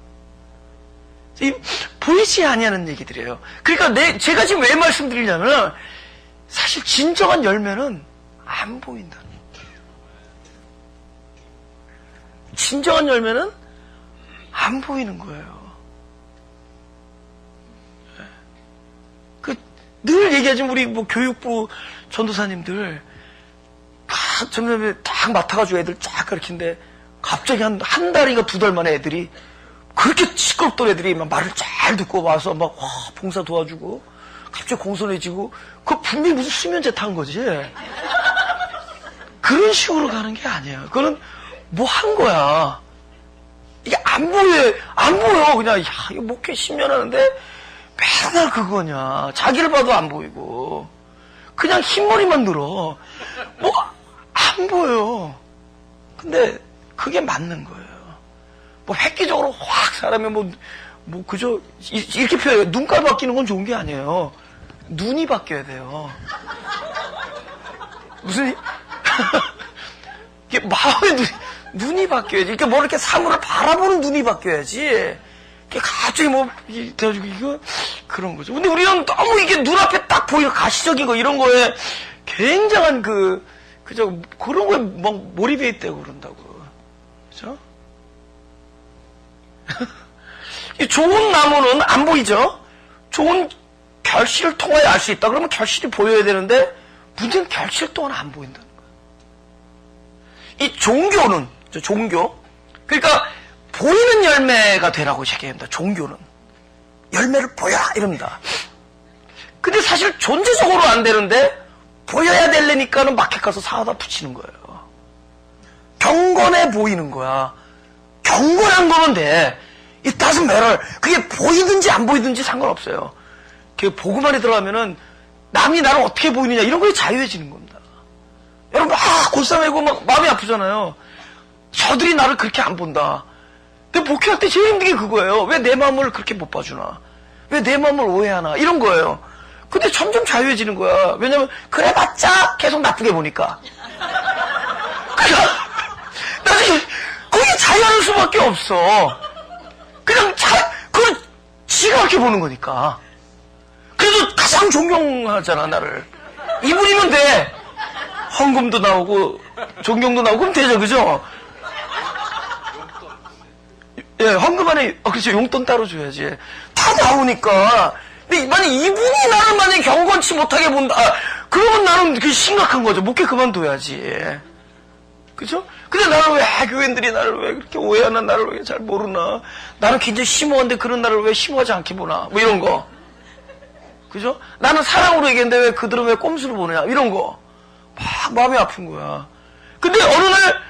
[SPEAKER 1] 보이지 아니하는 얘기들이에요. 그러니까 제가 지금 왜 말씀드리냐면 사실 진정한 열매는 안 보인다는 거예요. 진정한 열매는 안 보이는 거예요. 늘 얘기하지만 우리 뭐 교육부 전도사님들 딱 점점에 딱 맡아가지고 애들 쫙 가르치는데 갑자기 한 달인가 2달 만에 애들이 그렇게 시끄럽던 애들이 막 말을 잘 듣고 와서 막 봉사 도와주고 갑자기 공손해지고 그거 분명히 무슨 수면제 탄 거지. 그런 식으로 가는 게 아니야. 그거는 뭐 한 거야. 이게 안 보여. 그냥 야 이거 목회 10년 하는데 맨날 그거냐. 자기를 봐도 안 보이고 그냥 흰머리만 늘어. 뭐 안 보여. 근데 그게 맞는 거예요. 뭐 획기적으로 확 사람이 뭐 그저 이렇게 표현해요. 눈깔 바뀌는 건 좋은 게 아니에요. 눈이 바뀌어야 돼요. 무슨 이게 마음의 눈이 바뀌어야지. 이렇게 뭐 이렇게 사물을 바라보는 눈이 바뀌어야지. 갑자기 뭐 돼가지고 이거 그런 거죠. 근데 우리는 너무 이게 눈앞에 딱 보이는 가시적인 거 이런 거에 굉장한 그저 그런 거에 막 몰입해 있다고 그런다고. 그죠? 이 좋은 나무는 안 보이죠? 좋은 결실을 통하여 알 수 있다. 그러면 결실이 보여야 되는데 문제는 결실 동안 안 보인다는 거예요. 이 종교는 종교 그러니까 보이는 열매가 되라고 얘기합니다. 종교는 열매를 보여라 이럽니다. 근데 사실 존재적으로 안 되는데 보여야 되려니까는 마켓 가서 사다 붙이는 거예요. 경건해 보이는 거야. 경건한 거면 돼. It doesn't matter. 그게 보이든지 안 보이든지 상관없어요. 그 복음 안에 들어가면은 남이 나를 어떻게 보이느냐 이런 거에 자유해지는 겁니다. 여러분 막 골싸매고 막 마음이 아프잖아요. 저들이 나를 그렇게 안 본다. 근데 목회할 때 제일 힘든 게 그거예요. 왜 내 마음을 그렇게 못 봐주나? 왜 내 마음을 오해하나? 이런 거예요. 근데 점점 자유해지는 거야. 왜냐면 그래봤자 계속 나쁘게 보니까. 나중에 거기 자유할 수밖에 없어. 그냥 그걸 지가 그렇게 보는 거니까. 그래도 가장 존경하잖아 나를. 이분이면 돼. 헌금도 나오고 존경도 나오고 그럼 되죠, 그죠? 예, 헌금 안에 그렇죠. 용돈 따로 줘야지. 다 나오니까. 근데 만약 이분이 나를 만약에 경건치 못하게 본다. 그러면 나는 그게 심각한 거죠. 목회 그만둬야지. 그죠? 근데 나를 왜 교인들이 나를 왜 그렇게 오해하나, 나를 왜 잘 모르나, 나는 굉장히 심오한데 그런 나를 왜 심오하지 않게 보나, 뭐 이런 거. 그죠? 나는 사랑으로 얘기했는데 왜 그들은 왜 꼼수로 보느냐, 이런 거. 막 마음이 아픈 거야. 근데 어느 날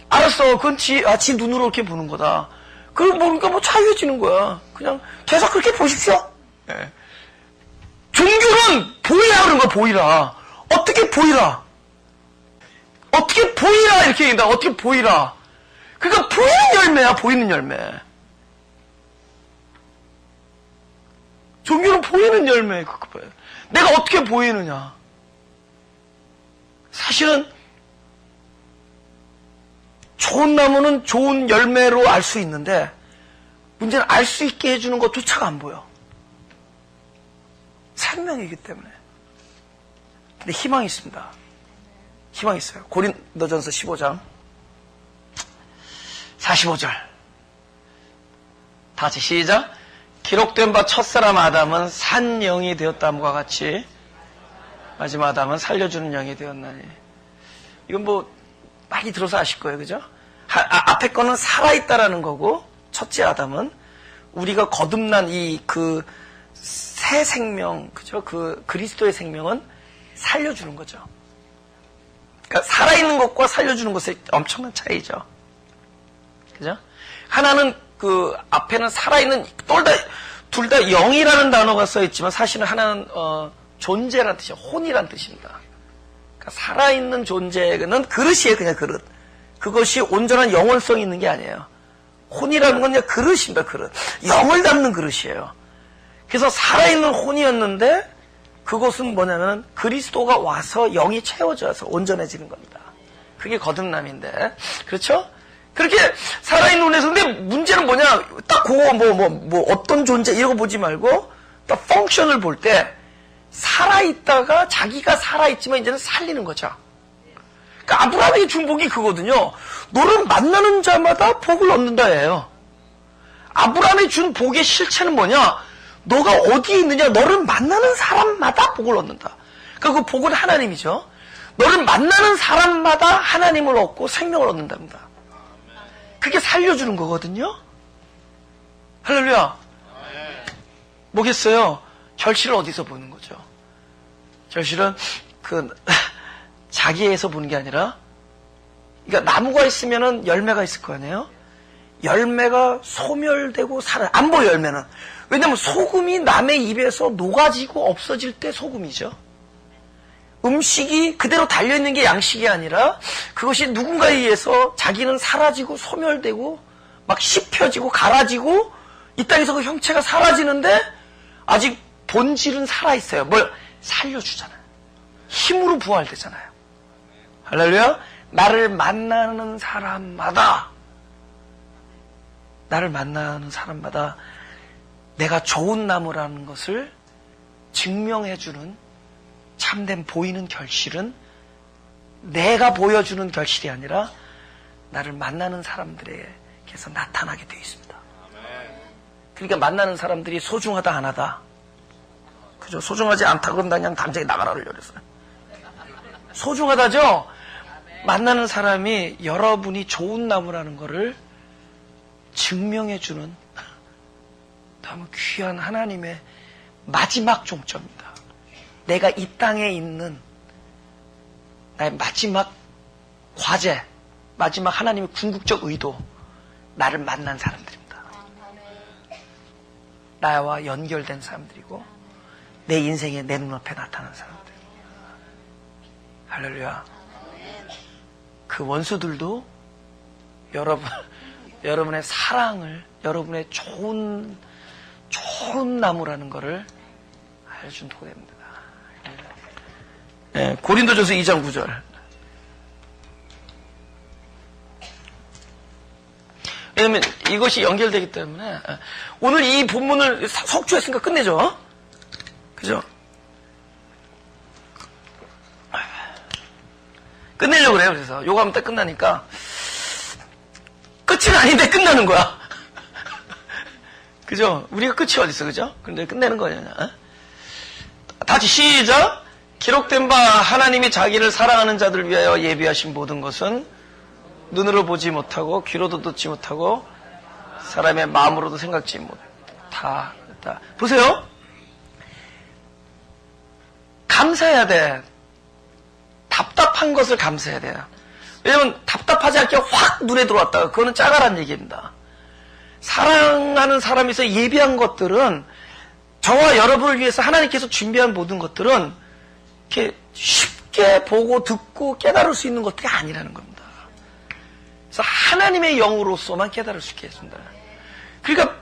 [SPEAKER 1] 알았어. 그건 지 눈으로 이렇게 보는 거다. 그걸 모르니까 뭐 자유해지는 거야. 그냥 계속 그렇게 보십시오. 네. 종교는 보이라 그런 거야. 보이라. 어떻게 보이라. 어떻게 보이라 이렇게 얘기한다. 어떻게 보이라. 그러니까 보이는 열매야. 보이는 열매. 종교는 보이는 열매. 그거예요. 내가 어떻게 보이느냐. 사실은 좋은 나무는 좋은 열매로 알 수 있는데 문제는 알 수 있게 해주는 것조차가 안 보여. 생명이기 때문에. 근데 희망이 있습니다. 희망이 있어요. 고린도전서 15장 45절 다 같이 시작. 기록된 바 첫사람 아담은 산 영이 되었다함과 같이 마지막 아담은 살려주는 영이 되었나니. 이건 뭐 많이 들어서 아실 거예요. 그죠? 앞에 거는 살아있다라는 거고 첫째 아담은 우리가 거듭난 새 생명, 그죠? 그리스도의 생명은 살려주는 거죠. 그러니까 살아있는 것과 살려주는 것의 엄청난 차이죠. 그죠? 하나는 앞에는 살아있는, 둘 다 영이라는 단어가 써있지만 사실은 하나는, 존재라는 뜻이에요. 혼이라는 뜻입니다. 그러니까 살아있는 존재는 그릇이에요. 그냥 그릇. 그것이 온전한 영혼성이 있는 게 아니에요. 혼이라는 건 그냥 그릇입니다. 그릇. 영을 담는 그릇이에요. 그래서 살아있는 혼이었는데 그것은 뭐냐면 그리스도가 와서 영이 채워져서 온전해지는 겁니다. 그게 거듭남인데. 그렇죠? 그렇게 살아있는 운에서. 근데 문제는 뭐냐? 딱 그거 어떤 존재 이런 거 보지 말고 딱 펑션을 볼 때 살아있다가 자기가 살아있지만 이제는 살리는 거죠. 그러니까 아브라함에게 준 복이 그거거든요. 너를 만나는 자마다 복을 얻는다예요. 아브라함이 준 복의 실체는 뭐냐? 너가 어디에 있느냐? 너를 만나는 사람마다 복을 얻는다. 그러니까 그 복은 하나님이죠. 너를 만나는 사람마다 하나님을 얻고 생명을 얻는답니다. 그게 살려주는 거거든요. 할렐루야. 뭐겠어요? 결실을 어디서 보는 거죠? 결실은 자기에서 보는 게 아니라, 그러니까 나무가 있으면은 열매가 있을 거 아니에요? 열매가 소멸되고 안 보여, 열매는. 왜냐면 소금이 남의 입에서 녹아지고 없어질 때 소금이죠. 음식이 그대로 달려있는 게 양식이 아니라 그것이 누군가에 의해서 자기는 사라지고 소멸되고 막 씹혀지고 갈아지고 이 땅에서 그 형체가 사라지는데 아직 본질은 살아있어요. 뭘 살려주잖아요. 힘으로 부활되잖아요. 할렐루야. 나를 만나는 사람마다 내가 좋은 나무라는 것을 증명해주는 참된 보이는 결실은 내가 보여주는 결실이 아니라 나를 만나는 사람들에게서 나타나게 되어 있습니다. 그러니까 만나는 사람들이 소중하다 안 하다. 그죠? 소중하지 않다 그럼 그냥 당장에 나가라를 열었어요. 소중하다죠? 만나는 사람이 여러분이 좋은 나무라는 것을 증명해주는 너무 귀한 하나님의 마지막 종점입니다. 내가 이 땅에 있는 나의 마지막 과제, 마지막 하나님의 궁극적 의도, 나를 만난 사람들입니다. 나와 연결된 사람들이고 내 인생에 내 눈앞에 나타난 사람들. 할렐루야. 그 원수들도 여러분의 사랑을, 여러분의 좋은 나무라는 것을 알려준 도됩니다. 네, 고린도전서 2장 9절. 왜냐면 이것이 연결되기 때문에 오늘 이 본문을 속주했으니까 끝내죠. 그죠? 끝내려고 그래요. 그래서 요거 하면 딱 끝나니까 끝은 아닌데 끝나는 거야. 그죠? 우리가 끝이 어딨어, 그죠? 근데 끝내는 거냐? 다시 시작. 기록된 바 하나님이 자기를 사랑하는 자들을 위하여 예비하신 모든 것은 눈으로 보지 못하고 귀로도 듣지 못하고 사람의 마음으로도 생각지 못하다. 보세요. 감사해야 돼. 답답한 것을 감사해야 돼요. 왜냐면 답답하지 않게 확 눈에 들어왔다가 그거는 짜가란 얘기입니다. 사랑하는 사람에서 예비한 것들은 저와 여러분을 위해서 하나님께서 준비한 모든 것들은 이렇게 쉽게 보고 듣고 깨달을 수 있는 것들이 아니라는 겁니다. 그래서 하나님의 영으로서만 깨달을 수 있게 해준다. 그러니까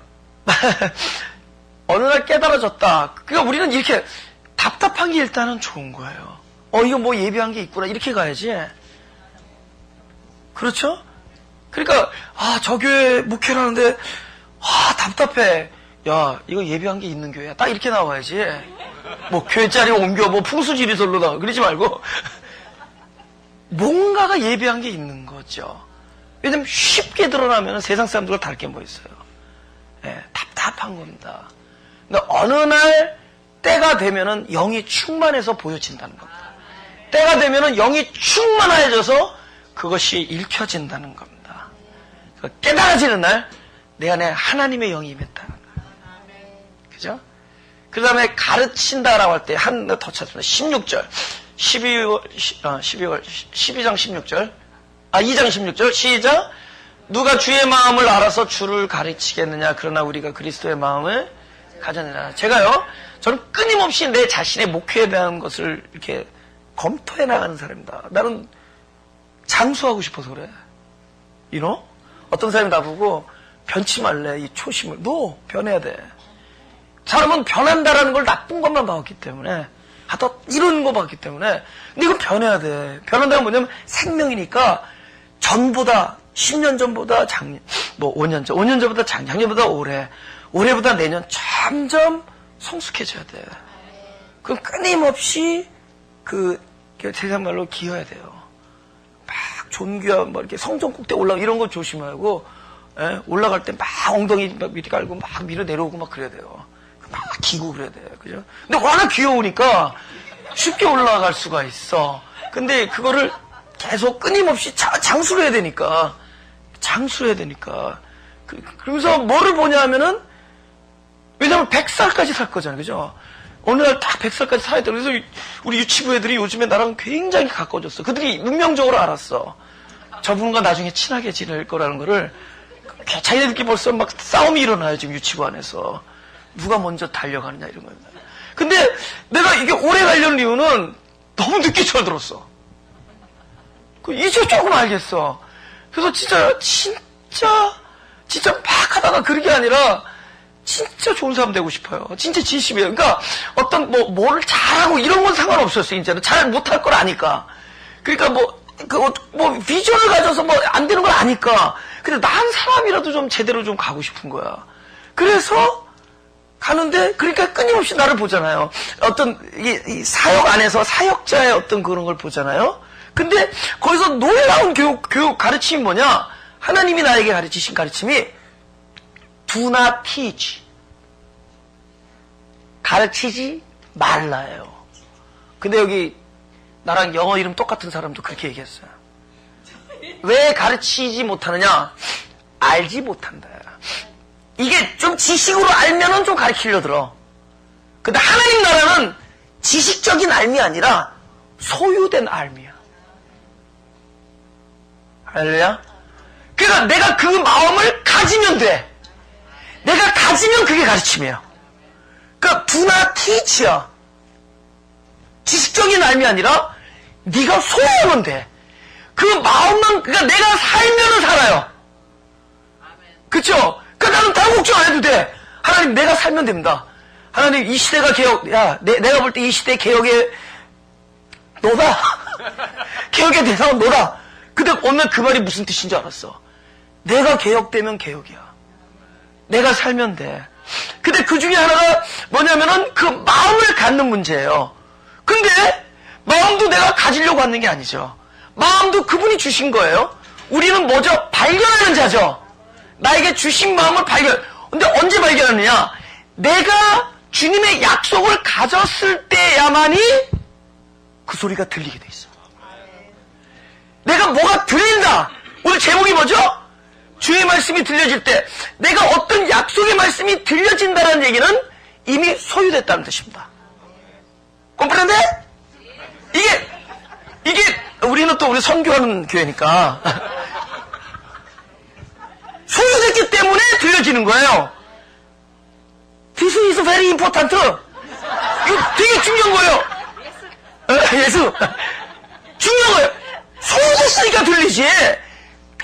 [SPEAKER 1] 어느 날 깨달아졌다. 그러니까 우리는 이렇게 답답한 게 일단은 좋은 거예요. 이거 뭐 예비한 게 있구나 이렇게 가야지. 그렇죠? 그러니까 저 교회 목회를 하는데 답답해. 야, 이거 예비한 게 있는 교회야. 딱 이렇게 나와야지. 뭐 교회 자리 옮겨 뭐 풍수지리설로다 그러지 말고 뭔가가 예비한 게 있는 거죠. 왜냐면 쉽게 드러나면 세상 사람들과 다를 게 뭐 있어요. 답답한 겁니다. 근데 어느 날 때가 되면은 영이 충만해서 보여진다는 겁니다. 때가 되면은 영이 충만해져서 그것이 읽혀진다는 겁니다. 깨달아지는 날 내 안에 하나님의 영이 임했다는 거예요. 그죠? 그 다음에 가르친다라고 할 때 한 더 찾습니다. 16절. 12장 16절. 2장 16절. 시작. 누가 주의 마음을 알아서 주를 가르치겠느냐. 그러나 우리가 그리스도의 마음을 가졌느냐. 저는 끊임없이 내 자신의 목회에 대한 것을 이렇게 검토해 나가는 사람입니다. 나는 장수하고 싶어서 그래. 어떤 사람이 나보고 변치 말래. 이 초심을. 너 변해야 돼. 사람은 변한다라는 걸 나쁜 것만 봤기 때문에 이런 거 봤기 때문에 근데 이건 변해야 돼. 변한다는 건 뭐냐면 생명이니까 전보다 10년 전보다 작년, 5년 전, 5년 전보다 작년보다 올해보다 내년 점점 성숙해져야 돼. 그럼 끊임없이 세상 말로 기어야 돼요. 막 존귀한 이렇게 성전 꼭대 올라가 이런 거 조심하고, 올라갈 때 막 엉덩이 막 밑에 깔고 막 밀어 내려오고 막 그래야 돼요. 막 기고 그래야 돼요. 그죠? 근데 워낙 귀여우니까 쉽게 올라갈 수가 있어. 근데 그거를 계속 끊임없이 장수를 해야 되니까. 그러면서 뭐를 보냐 하면은, 왜냐면 100살까지 살 거잖아요. 그죠? 어느 날 딱 100살까지 살아야 돼. 그래서 우리 유치부 애들이 요즘에 나랑 굉장히 가까워졌어. 그들이 운명적으로 알았어. 저분과 나중에 친하게 지낼 거라는 거를. 자기네들끼리 벌써 막 싸움이 일어나요. 지금 유치부 안에서. 누가 먼저 달려가느냐 이런 겁니다. 근데 내가 이게 오래 가려는 이유는 너무 늦게 철들었어. 이제 조금 알겠어. 그래서 진짜 막 하다가 그런 게 아니라 진짜 좋은 사람 되고 싶어요. 진짜 진심이에요. 그러니까 어떤 뭘 잘하고 이런 건 상관없었어요. 이제는 잘 못할 걸 아니까. 그러니까 비전을 가져서 안 되는 걸 아니까. 근데 난 사람이라도 좀 제대로 좀 가고 싶은 거야. 그래서 가는데, 그러니까 끊임없이 나를 보잖아요. 어떤 이 사역 안에서 사역자의 어떤 그런 걸 보잖아요. 근데 거기서 놀라운 교육 가르침이 뭐냐? 하나님이 나에게 가르치신 가르침이 do not teach. 가르치지 말라예요. 근데 여기 나랑 영어 이름 똑같은 사람도 그렇게 얘기했어요. 왜 가르치지 못하느냐? 알지 못한다. 이게 좀 지식으로 알면은 좀 가르치려 들어. 근데 하나님 나라는 지식적인 알미 아니라 소유된 알미야. 할렐루야? 그러니까 내가 그 마음을 가지면 돼. 내가 가지면 그게 가르침이에요. 그러니까 do not teach야. 지식적인 알미 아니라 네가 소유하면 돼. 그 마음만, 그러니까 내가 살면은 살아요. 그쵸? 그러니까 나는 다른 걱정 안 해도 돼. 하나님, 내가 살면 됩니다. 하나님, 이 시대가 내가 볼 때 이 시대 개혁의 너다. 개혁의 대상은 너다. 근데 오늘 그 말이 무슨 뜻인 줄 알았어. 내가 개혁되면 개혁이야. 내가 살면 돼. 근데 그 중에 하나가 뭐냐면은 그 마음을 갖는 문제예요. 근데 마음도 내가 가지려고 하는 게 아니죠. 마음도 그분이 주신 거예요. 우리는 뭐죠? 발견하는 자죠. 나에게 주신 마음을 발견. 근데 언제 발견하느냐? 내가 주님의 약속을 가졌을 때야만이 그 소리가 들리게 돼 있어. 내가 뭐가 들린다. 오늘 제목이 뭐죠? 주의 말씀이 들려질 때 내가 어떤 약속의 말씀이 들려진다는 얘기는 이미 소유됐다는 뜻입니다. 꼼프란데? 이게 우리는 또 우리 선교하는 교회니까 소유됐기 때문에 들려지는 거예요. This is very important. 이거 되게 중요한 거예요. 예수. 중요한 거예요. 소유됐으니까 들리지.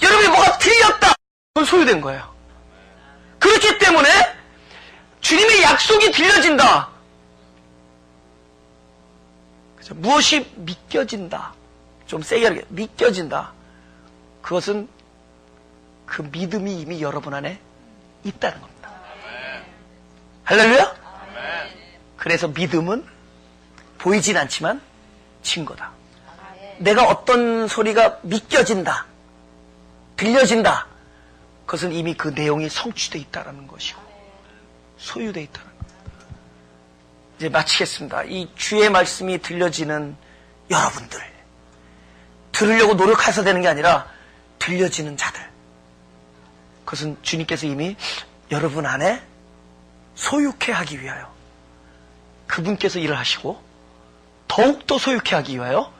[SPEAKER 1] 여러분이 뭐가 들렸다. 그건 소유된 거예요. 그렇기 때문에 주님의 약속이 들려진다. 그렇죠? 무엇이 믿겨진다. 좀 세게 하게 믿겨진다. 그것은 그 믿음이 이미 여러분 안에 있다는 겁니다. 할렐루야? 그래서 믿음은 보이진 않지만 증거다. 내가 어떤 소리가 믿겨진다. 들려진다. 그것은 이미 그 내용이 성취되어 있다는 것이고 소유되어 있다는 겁니다. 이제 마치겠습니다. 이 주의 말씀이 들려지는 여러분들, 들으려고 노력해서 되는 게 아니라 들려지는 자들, 그것은 주님께서 이미 여러분 안에 소유케 하기 위하여 그분께서 일을 하시고 더욱더 소유케 하기 위하여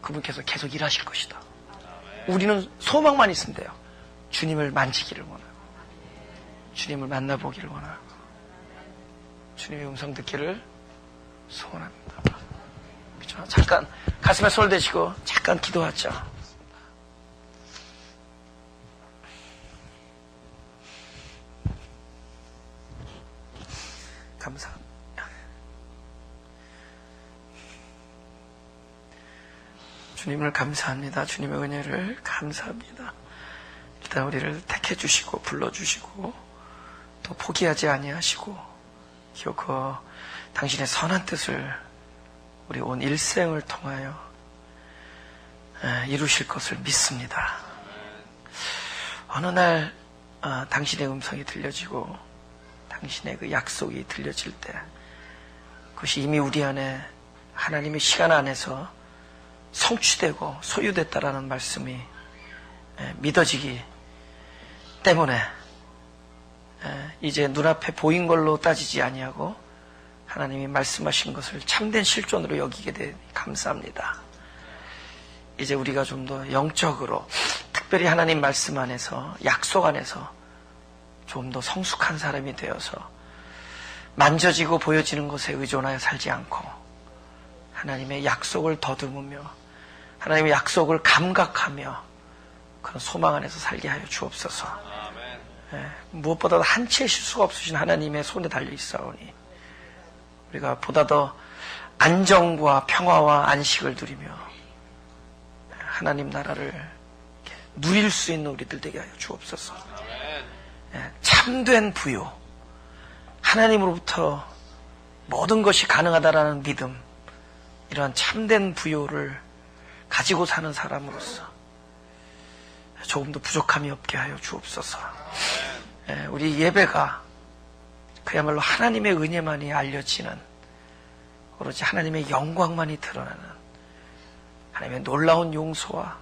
[SPEAKER 1] 그분께서 계속 일하실 것이다. 우리는 소망만 있으면 돼요. 주님을 만지기를 원하고 주님을 만나보기를 원하고 주님의 음성 듣기를 소원합니다. 그렇죠? 잠깐 가슴에 손을 대시고 잠깐 기도하죠. 감사합니다. 주님을 감사합니다. 주님의 은혜를 감사합니다. 일단 우리를 택해 주시고 불러주시고 또 포기하지 아니하시고 그 당신의 선한 뜻을 우리 온 일생을 통하여 이루실 것을 믿습니다. 어느 날 당신의 음성이 들려지고 당신의 그 약속이 들려질 때 그것이 이미 우리 안에 하나님의 시간 안에서 성취되고 소유됐다라는 말씀이 믿어지기 때문에 이제 눈앞에 보인 걸로 따지지 아니하고 하나님이 말씀하신 것을 참된 실존으로 여기게 되니 감사합니다. 이제 우리가 좀 더 영적으로 특별히 하나님 말씀 안에서 약속 안에서 좀 더 성숙한 사람이 되어서 만져지고 보여지는 것에 의존하여 살지 않고 하나님의 약속을 더듬으며 하나님의 약속을 감각하며 그런 소망 안에서 살게 하여 주옵소서. 무엇보다도 한 치의 실수가 없으신 하나님의 손에 달려 있사오니 우리가 보다 더 안정과 평화와 안식을 누리며 하나님 나라를 누릴 수 있는 우리들 되게 하여 주옵소서. 참된 부요, 하나님으로부터 모든 것이 가능하다라는 믿음, 이러한 참된 부요를 가지고 사는 사람으로서 조금 더 부족함이 없게 하여 주옵소서. 우리 예배가 그야말로 하나님의 은혜만이 알려지는, 오로지 하나님의 영광만이 드러나는, 하나님의 놀라운 용서와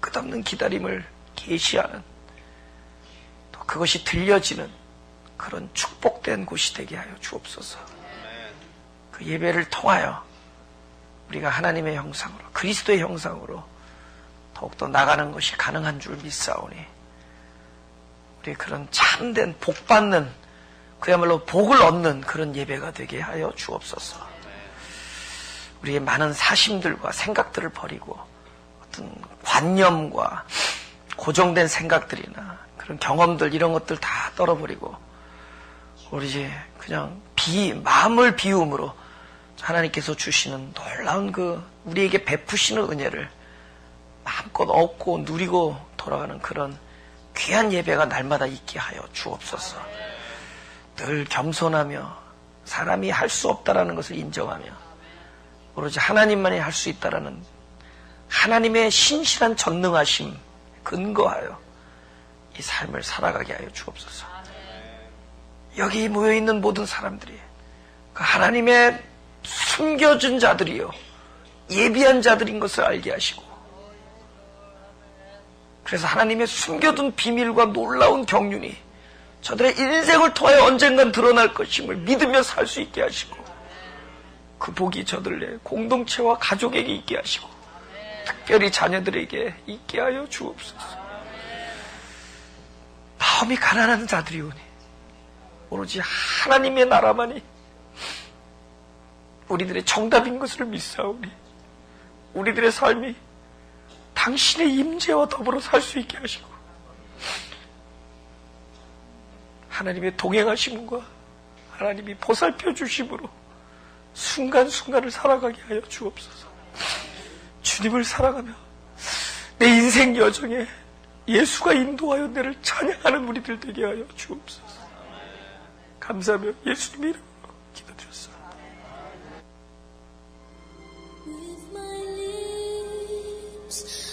[SPEAKER 1] 끝없는 기다림을 계시하는, 또 그것이 들려지는 그런 축복된 곳이 되게 하여 주옵소서. 그 예배를 통하여 우리가 하나님의 형상으로, 그리스도의 형상으로 더욱더 나가는 것이 가능한 줄 믿사오니 우리 그런 참된 복받는, 그야말로 복을 얻는 그런 예배가 되게 하여 주옵소서. 우리의 많은 사심들과 생각들을 버리고 어떤 관념과 고정된 생각들이나 그런 경험들, 이런 것들 다 떨어버리고 오로지 그냥 마음을 비움으로 하나님께서 주시는 놀라운 그 우리에게 베푸시는 은혜를 마음껏 얻고 누리고 돌아가는 그런 귀한 예배가 날마다 있게 하여 주옵소서. 늘 겸손하며 사람이 할 수 없다라는 것을 인정하며 오로지 하나님만이 할 수 있다라는 하나님의 신실한 전능하심 근거하여 이 삶을 살아가게 하여 주옵소서. 여기 모여있는 모든 사람들이 그 하나님의 숨겨진 자들이요, 예비한 자들인 것을 알게 하시고, 그래서 하나님의 숨겨둔 비밀과 놀라운 경륜이 저들의 인생을 통하여 언젠간 드러날 것임을 믿으며 살 수 있게 하시고, 그 복이 저들의 공동체와 가족에게 있게 하시고 특별히 자녀들에게 있게 하여 주옵소서. 마음이 가난한 자들이 오니 오로지 하나님의 나라만이 우리들의 정답인 것을 믿사오니 우리들의 삶이 당신의 임재와 더불어 살 수 있게 하시고 하나님의 동행하심과 하나님이 보살펴 주심으로 순간순간을 살아가게 하여 주옵소서. 주님을 사랑하며 내 인생 여정에 예수가 인도하여 내를 찬양하는 우리들 되게 하여 주옵소서. 감사하며 예수님 이름으로 기도드렸습니다.
[SPEAKER 2] With my lips